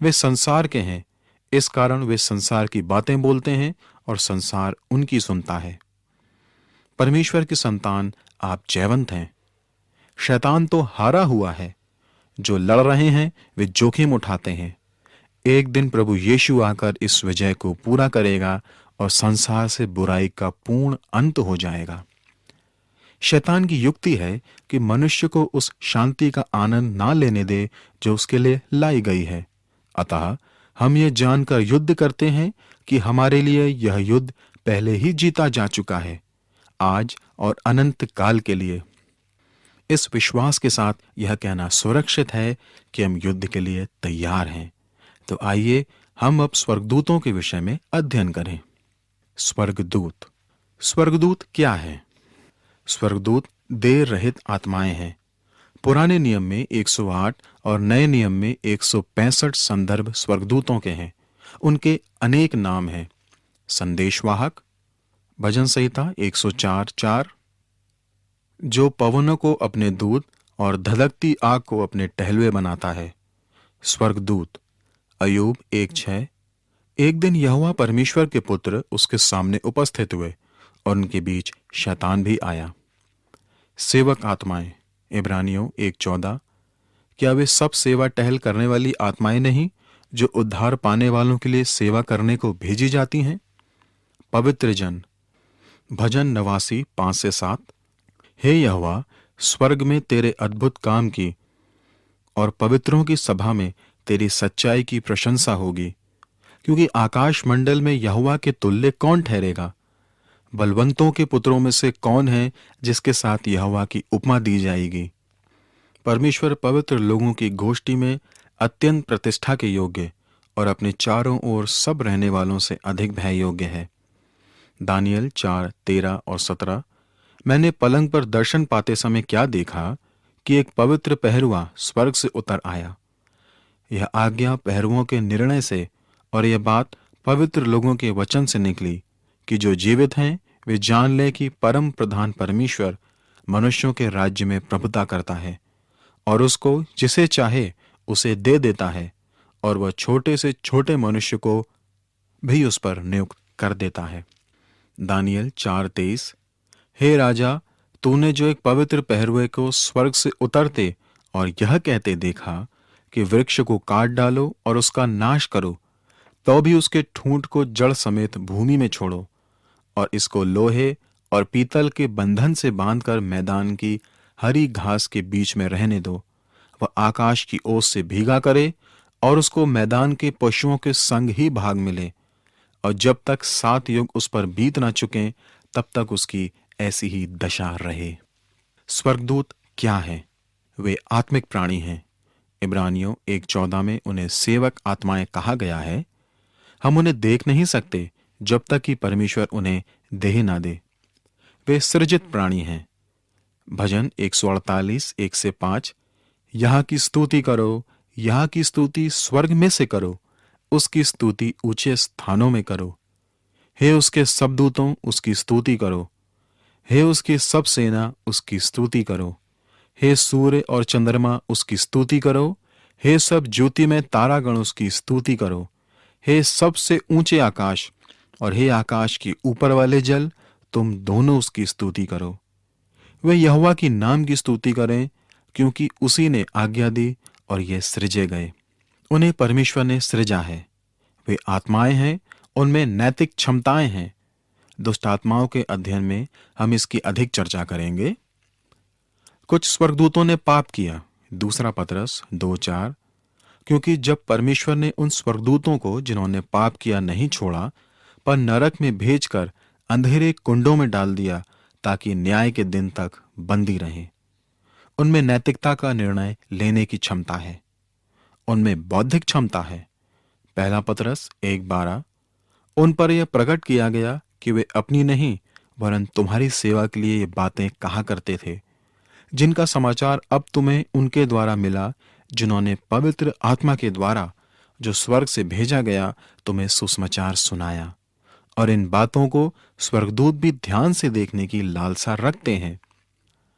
वे संसार के हैं, इस कारण वे संसार की बातें बोलते हैं और संसार उनकी सुनता है। परमेश्वर की संतान, आप जयवंत हैं। शैतान तो हारा हुआ है। जो लड़ रहे हैं वे जोखिम उठाते हैं। एक दिन प्रभु यीशु आकर इस विजय को पूरा करेगा और संसार से बुराई का पूर्ण अंत हो जाएगा। शैतान की युक्ति है कि मनुष्य को उस शांति का आनंद ना लेने दे जो उसके लिए लाई गई है। अतः हम ये जानकर युद्ध करते हैं कि हमारे लिए यह युद्ध पहले ही जीता जा चुका है, आज और अनंत काल के लिए। इस विश्वास के साथ यह कहना सुरक्षित है कि हम युद्ध के लिए तैयार हैं। तो आइए हम अब स्वर्गदूतों के विषय में अध्ययन करें। स्वर्गदूत। स्वर्गदूत क्या है? स्वर्गदूत देर रहित आत्माएं हैं। पुराने नियम में 108 और नए नियम में 165 संदर्भ स्वर्गदूतों के हैं। उनके अनेक नाम हैं। संदेशवाहक, भजन संहिता 104:4, जो पवनों को अपने दूत और धधकती आग को अपने टहलुए बनाता है। स्वर्गदूत, अय्यूब 1:6। एक दिन यहोवा परमेश्वर के पुत्र उसके सामने उपस्थित हुए और उनके बीच शैतान भी आया। सेवक आत्माएं, इब्रानियों 1:14। क्या वे सब सेवा टहल करने वाली आत्माएं नहीं जो उद्धार पाने वालों के लिए सेवा करने को भेजी जाती हैं? पवित्र जन, भजन 89 5-7। हे यहोवा, स्वर्ग में तेरे अद्भुत काम की और पवित्रों की सभा में तेरी सच्चाई की प्रशंसा होगी, क्योंकि आकाश मंडल में यहोवा के तुल्य कौन ठहरेगा? बलवंतों के पुत्रों में से कौन है जिसके साथ यहोवा की उपमा दी जाएगी? परमेश्वर पवित्र लोगों की गोष्ठी में अत्यंत प्रतिष्ठा के योग्य और अपने चारों ओर सब रहने वालों से अधिक भय योग्य है। दानियल 4:13 और 17। मैंने पलंग पर दर्शन पाते समय क्या देखा कि एक पवित्र पहरुआ स्वर्ग से उतर आया। यह आज्ञा पहरुओं के निर्णय से और यह बात पवित्र लोगों के वचन से निकली कि जो जीवित हैं वे जान लें कि परम प्रधान परमेश्वर मनुष्यों के राज्य में प्रभुता करता है और उसको जिसे चाहे उसे दे देता है, और वह छोटे से छोटे मनुष्य को भी उस पर नियुक्त कर देता है। दानियल 4:23। हे राजा, तूने जो एक पवित्र पहरुए को स्वर्ग से उतरते और यह कहते देखा कि वृक्ष को काट डालो और उसका नाश करो, तो भी उसके ठूंठ को जड़ समेत भूमि में छोड़ो और इसको लोहे और पीतल के बंधन से बांधकर मैदान की हरी घास के बीच में रहने दो। वह आकाश की ओस से भीगा करे और उसको मैदान के पशुओं के संग ही भाग मिले, और जब तक 7 युग उस पर बीत ना चुके तब तक उसकी ऐसी ही दशा रहे। स्वर्गदूत क्या है? वे आत्मिक प्राणी हैं। इब्रानियों 1:14 में उन्हें सेवक आत्माएं कहा गया है। हम उन्हें देख नहीं सकते जब तक कि परमेश्वर उन्हें देह ना दे। वे सृजित प्राणी हैं। भजन 148 1-5। यहाँ की स्तुति करो, यहाँ की स्तुति स्वर्ग में से करो, उसकी स्तुति ऊंचे स्थानों में करो। हे उसके सब दूतों, उसकी स्तुति करो। हे उसकी सब सेना, उसकी स्तुति करो। हे सूर्य और चंद्रमा, उसकी स्तुति करो। हे सब ज्योति में तारागण, उसकी स्तुति करो। हे सबसे ऊंचे आकाश और हे आकाश के ऊपर वाले जल, तुम दोनों उसकी स्तुति करो। वे यहोवा की नाम की स्तुति करें, क्योंकि उसी ने आज्ञा दी और ये सृजे गए। उन्हें परमेश्वर ने सृजा है। वे आत्माएं हैं, उनमें नैतिक क्षमताएं हैं। दुष्ट आत्माओं के अध्ययन में हम इसकी अधिक चर्चा करेंगे। कुछ स्वर्गदूतों ने पाप किया, दूसरा पतरस 2:4। क्योंकि जब परमेश्वर ने उन स्वर्गदूतों को जिन्होंने पाप किया नहीं छोड़ा, पर नरक में भेजकर अंधेरे कुंडों में डाल दिया, ताकि न्याय के दिन तक बंदी रहें। उनमें नैतिकता का निर्णय लेने की क्षमता है, उनमें बौद्धिक क्षमता है। पहला पतरस 1:12। उन पर यह प्रकट किया गया कि वे अपनी नहीं वरन तुम्हारी सेवा के लिए ये बातें कहा करते थे, जिनका समाचार अब तुम्हें उनके द्वारा मिला, जिन्होंने पवित्र आत्मा के द्वारा जो स्वर्ग से भेजा गया तुम्हें सुसमाचार सुनाया। और इन बातों को स्वर्गदूत भी ध्यान से देखने की लालसा रखते हैं।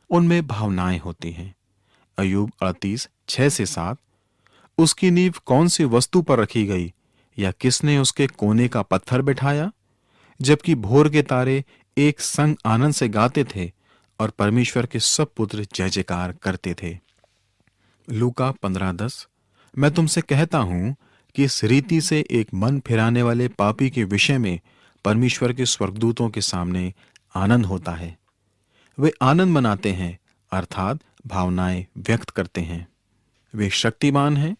उनमें भावनाएं होती हैं। अय्यूब 38:6-7। उसकी नींव कौन सी वस्तु पर रखी गई, या किसने उसके कोने का पत्थर बिठाया? जबकि भोर के तारे एक संग आनंद से गाते थे और परमेश्वर के सब पुत्र जय जयकार करते थे। लूका 15:10। मैं तुमसे कहता हूं कि इस रीति से एक मन फिराने वाले पापी के विषय में परमेश्वर के स्वर्गदूतों के सामने आनंद होता है। वे आनंद मनाते हैं, अर्थात भावनाएं व्यक्त करते हैं। वे शक्तिमान हैं।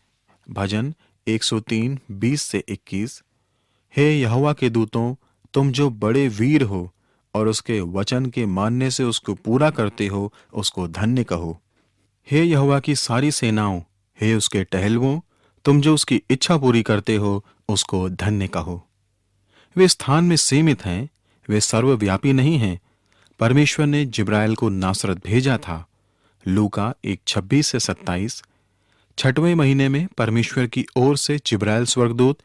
भजन 103:20-21। हे यहोवा के दूतों, तुम जो बड़े वीर हो और उसके वचन के मानने से उसको पूरा करते हो, उसको धन्य कहो। हे यहोवा की सारी सेनाओं, हे उसके टहलुओं, तुम जो उसकी इच्छा पूरी करते हो, उसको धन्य कहो। वे स्थान में सीमित हैं, वे सर्वव्यापी नहीं हैं। परमेश्वर ने जिब्राइल को नासरत भेजा था। लूका 1:26-27। छठवें महीने में परमेश्वर की ओर से जिब्राइल स्वर्गदूत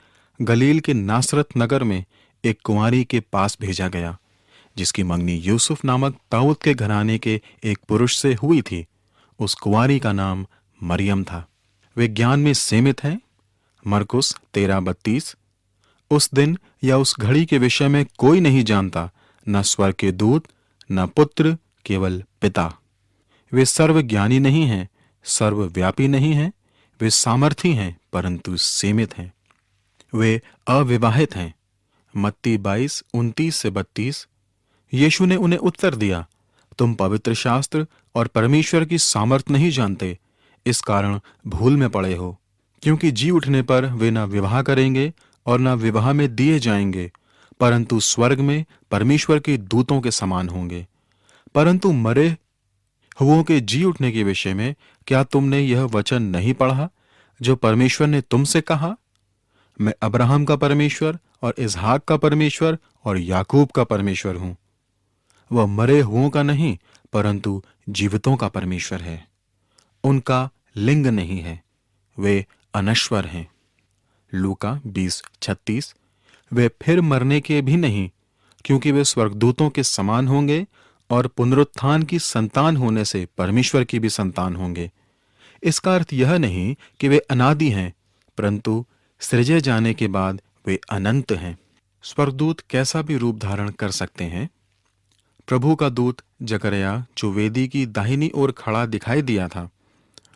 गलील के नासरत नगर में एक कुंवारी के पास भेजा गया, जिसकी मंगनी यूसुफ नामक दाऊद के घराने के एक पुरुष से हुई थी। उस कुंवारी का नाम मरियम था। वे ज्ञान में सीमित हैं। मरकुस 13:32। उस दिन या उस घड़ी के विषय में कोई नहीं जानता, न स्वर्ग के दूत, न पुत्र, केवल पिता। वे सर्वज्ञानी नहीं हैं, सर्वव्यापी नहीं हैं। वे सामर्थी हैं, परंतु सीमित हैं। वे अविवाहित हैं। मत्ती 22:29-32। यीशु ने उन्हें उत्तर दिया, तुम पवित्र शास्त्र और परमेश्वर की सामर्थ नहीं जानते, इस कारण भूल में पड़े हो। क्योंकि जी उठने पर वे न विवाह करेंगे और न विवाह में दिए जाएंगे, परंतु स्वर्ग में परमेश्वर के दूतों के समान होंगे। परंतु मरे हुओं के जी उठने के विषय में क्या तुमने यह वचन नहीं पढ़ा, जो परमेश्वर ने तुमसे कहा, मैं अब्राहम का परमेश्वर और इसहाक का परमेश्वर और याकूब का परमेश्वर हूं। वह मरे हुओं का नहीं, परंतु जीवितों का परमेश्वर है। उनका लिंग नहीं है, वे अनश्वर हैं। लूका 20:36। वे फिर मरने के भी नहीं, क्योंकि वे स्वर्गदूतों के समान होंगे और पुनरुत्थान की संतान होने से परमेश्वर की भी संतान होंगे। इसका अर्थ यह नहीं कि वे अनादि हैं, परंतु सृजे जाने के बाद वे अनंत हैं। स्वर्गदूत कैसा भी रूप धारण कर सकते हैं। प्रभु का दूत जकरया, जो वेदी की दाहिनी ओर खड़ा दिखाई दिया था।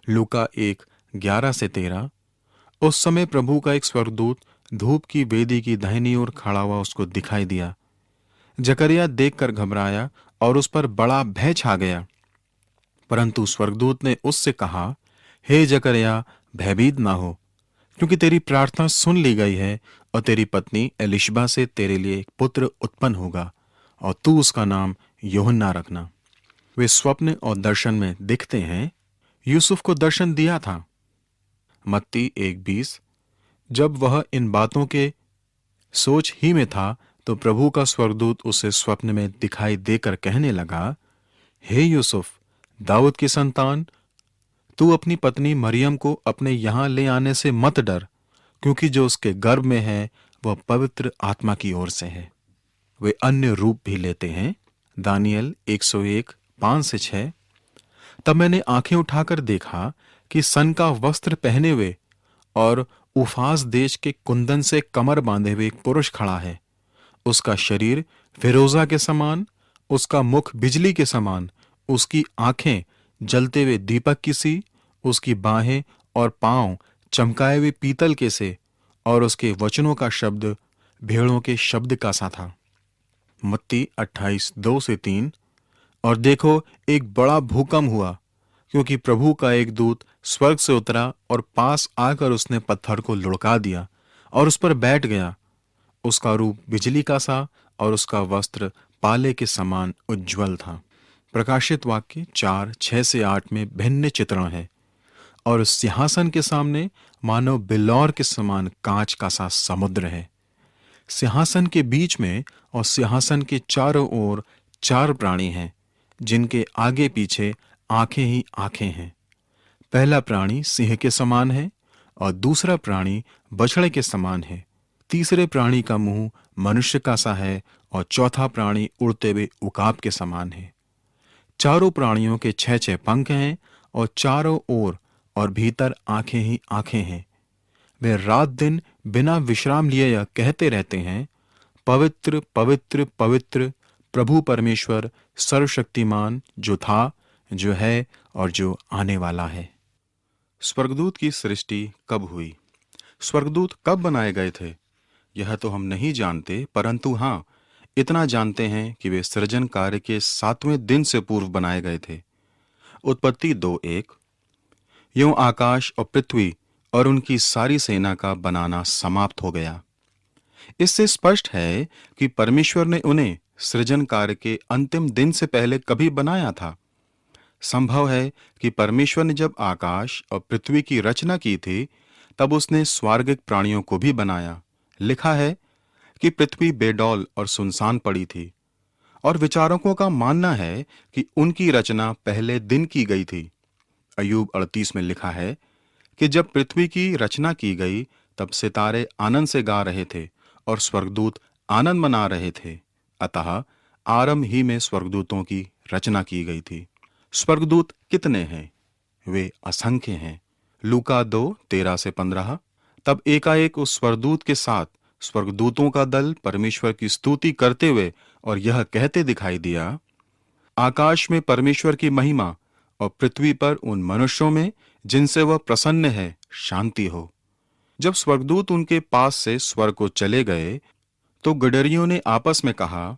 लूका 1:11-13। उस समय प्रभु का एक स्वर्गदूत धूप की वेदी की दाहिनी ओर खड़ा हुआ उसको दिखाई दिया। जकरया देखकर घबराया और उस पर बड़ा भय छा गया। परंतु स्वर्गदूत ने उससे कहा, हे जकरया, भयभीत ना हो, क्योंकि तेरी प्रार्थना सुन ली गई है और तेरी पत्नी एलिशबा से तेरे लिए एक पुत्र उत्पन्न होगा और तू उसका नाम यूहन्ना रखना। वे स्वप्न और दर्शन में दिखते हैं। यूसुफ को दर्शन दिया था। मत्ती 1:20। जब वह इन बातों के सोच ही में था, तो प्रभु का स्वर्गदूत उसे स्वप्न में दिखाई देकर कहने लगा, हे यूसुफ, दाऊद की संतान, तू अपनी पत्नी मरियम को अपने यहां ले आने से मत डर, क्योंकि जो उसके गर्भ में है वह पवित्र आत्मा की ओर से है। वे अन्य रूप भी लेते हैं। दानियल 101:5-6। तब मैंने आंखें उठाकर देखा कि सन का वस्त्र पहने हुए और उफास देश के कुंदन से कमर बांधे हुए एक पुरुष खड़ा है। उसका शरीर फिरोजा के समान उसका मुख बिजली के समान, उसकी आंखें जलते हुए दीपक की सी, उसकी बाहें और पांव चमकाए हुए पीतल के से, और उसके वचनों का शब्द भेड़ों के शब्द का सा था। मत्ती 28:2-3। और देखो, एक बड़ा भूकंप हुआ, क्योंकि प्रभु का एक दूत स्वर्ग से उतरा और पास आकर उसने पत्थर को लुढ़का दिया और उस पर बैठ गया। उसका रूप बिजली का सा और उसका वस्त्र पाले के समान उज्ज्वल था। प्रकाशित वाक्य 4:6-8 में भिन्न चित्रण है। और उस सिंहासन के सामने मानो बिल्लौर के समान कांच का सा समुद्र है। सिंहासन के बीच में और सिंहासन के चारों ओर 4 प्राणी हैं, जिनके आगे पीछे आंखें ही आंखें हैं। पहला प्राणी सिंह के समान है और दूसरा प्राणी बछड़े के समान है। तीसरे प्राणी का मुंह मनुष्य का सा है और चौथा प्राणी उड़ते हुए उकाब के समान है। चारों प्राणियों के 6-6 पंख हैं और चारों ओर और भीतर आंखें ही आंखें हैं। वे रात दिन बिना विश्राम लिए यह कहते रहते हैं, पवित्र पवित्र पवित्र प्रभु परमेश्वर सर्वशक्तिमान, जो था, जो है और जो आने वाला है। स्वर्गदूत की सृष्टि कब हुई? स्वर्गदूत कब बनाए गए थे? यह तो हम नहीं जानते, परंतु हाँ, इतना जानते हैं कि वे सृजन कार्य के 7वें दिन से पूर्व बनाए गए थे। उत्पत्ति 2:1। यूं आकाश और पृथ्वी और उनकी सारी सेना का बनाना समाप्त हो गया। इससे स्पष्ट है कि परमेश्वर ने उन्हें सृजन कार्य के अंतिम दिन से पहले कभी बनाया था। संभव है कि परमेश्वर ने जब आकाश और पृथ्वी की रचना की थी, तब उसने स्वार्गिक प्राणियों को भी बनाया। लिखा है कि पृथ्वी बेडौल और सुनसान पड़ी थी, और विचारकों का मानना है कि उनकी रचना पहले दिन की गई थी। अय्यूब 38 में लिखा है कि जब पृथ्वी की रचना की गई, तब सितारे आनंद से गा रहे थे और स्वर्गदूत आनंद मना रहे थे। अतः आरंभ ही में स्वर्गदूतों की रचना की गई थी। स्वर्गदूत कितने हैं? वे असंख्य हैं। लूका 2:13-15। तब एकाएक उस स्वर्गदूत के साथ स्वर्गदूतों का दल परमेश्वर की स्तुति करते हुए और यह कहते दिखाई दिया, आकाश में परमेश्वर की महिमा और पृथ्वी पर उन मनुष्यों में जिनसे वह प्रसन्न है शांति हो। जब स्वर्गदूत उनके पास से स्वर्ग को चले गए, तो गडरियों ने आपस में कहा,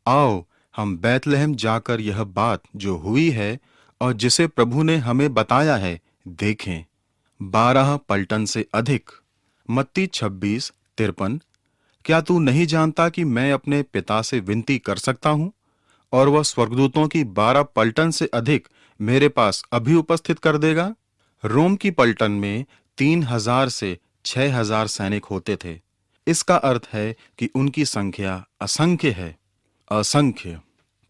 आओ हम बैतलहम जाकर यह बात जो हुई है और जिसे प्रभु ने हमें बताया है देखें। 12 पलटन से अधिक। मत्ती 26:53। क्या तू नहीं जानता कि मैं अपने पिता से विनती कर सकता हूं और वह स्वर्गदूतों की 12 पलटन से अधिक मेरे पास अभी उपस्थित कर देगा? रोम की पलटन में 3000 से 6000 सैनिक होते थे। इसका अर्थ है कि उनकी संख्या असंख्य है। असंख्य।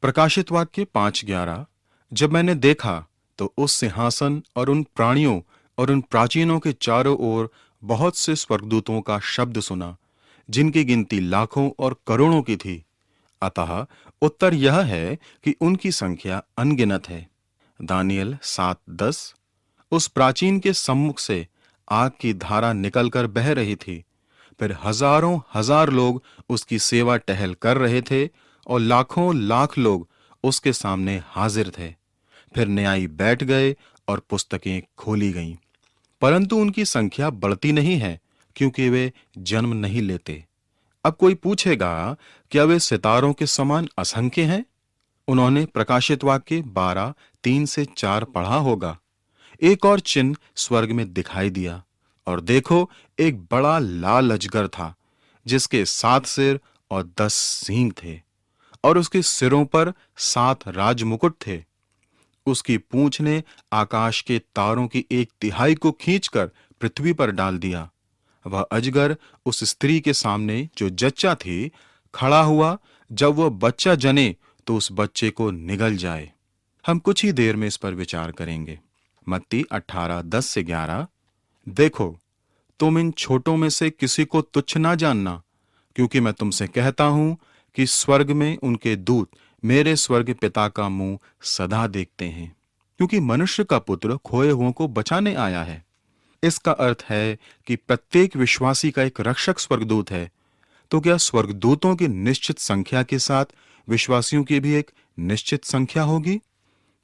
प्रकाशित वाक्य 5:11। जब मैंने देखा तो उस सिंहासन और उन प्राणियों और उन प्राचीनों के चारों ओर बहुत से स्वर्गदूतों का शब्द सुना, जिनकी गिनती लाखों और करोड़ों की थी। अतः उत्तर यह है कि उनकी संख्या अनगिनत है। दानियल 7:10। उस प्राचीन के सम्मुख से आग की धारा निकलकर बह रही थी। फिर हजारों हजार लोग उसकी सेवा टहल कर रहे थे और लाखों लाख लोग उसके सामने हाजिर थे। फिर न्यायी बैठ गए और पुस्तकें खोली गईं। परंतु उनकी संख्या बढ़ती नहीं है, क्योंकि वे जन्म नहीं लेते। अब कोई पूछेगा, क्या वे सितारों के समान असंख्य हैं? उन्होंने प्रकाशित वाक्य 12:3-4 पढ़ा होगा। एक और चिन्ह स्वर्ग में दिखाई दिया, और देखो, एक बड़ा लाल अजगर था, जिसके 7 सिर और 10 सींग थे, और उसके सिरों पर 7 राजमुकुट थे। उसकी पूंछ ने आकाश के तारों की 1/3 को खींचकर पृथ्वी पर डाल दिया। वह अजगर उस स्त्री के सामने जो जच्चा थी खड़ा हुआ। जब वह बच्चा जने तो उस बच्चे को निगल जाए। हम कुछ ही देर में इस पर विचार करेंगे। मत्ती 18:10-11। देखो, तुम इन छोटों में से किसी को तुच्छ ना जानना, क्योंकि मैं तुमसे कहता हूं कि स्वर्ग में उनके दूत मेरे स्वर्ग पिता का मुंह सदा देखते हैं, क्योंकि मनुष्य का पुत्र खोए हुओं को बचाने आया है। इसका अर्थ है कि प्रत्येक विश्वासी का एक रक्षक स्वर्गदूत है। तो क्या स्वर्गदूतों की निश्चित संख्या के साथ विश्वासियों की भी एक निश्चित संख्या होगी?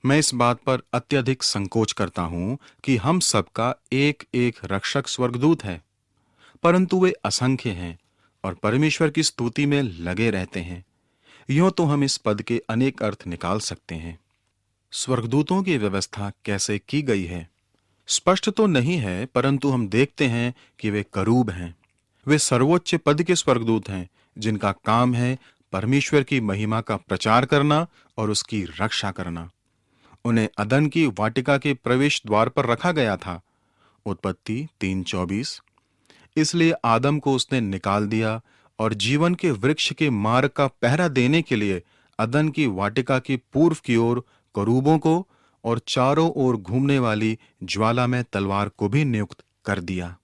मैं इस बात पर अत्यधिक संकोच करता हूं कि हम सबका एक एक रक्षक स्वर्गदूत है, परंतु वे असंख्य हैं और परमेश्वर की स्तुति में लगे रहते हैं। यूं तो हम इस पद के अनेक अर्थ निकाल सकते हैं। स्वर्गदूतों की व्यवस्था कैसे की गई है स्पष्ट तो नहीं है, परंतु हम देखते हैं कि वे करूब हैं। वे सर्वोच्च पद के स्वर्गदूत हैं, जिनका काम है परमेश्वर की महिमा का प्रचार करना और उसकी रक्षा करना। उन्हें अदन की वाटिका के प्रवेश द्वार पर रखा गया था, उत्पत्ति 3:24। इसलिए आदम को उसने निकाल दिया और जीवन के वृक्ष के मार्ग का पहरा देने के लिए अदन की वाटिका की पूर्व की ओर करूबों को और चारों ओर घूमने वाली ज्वालामय तलवार को भी नियुक्त कर दिया।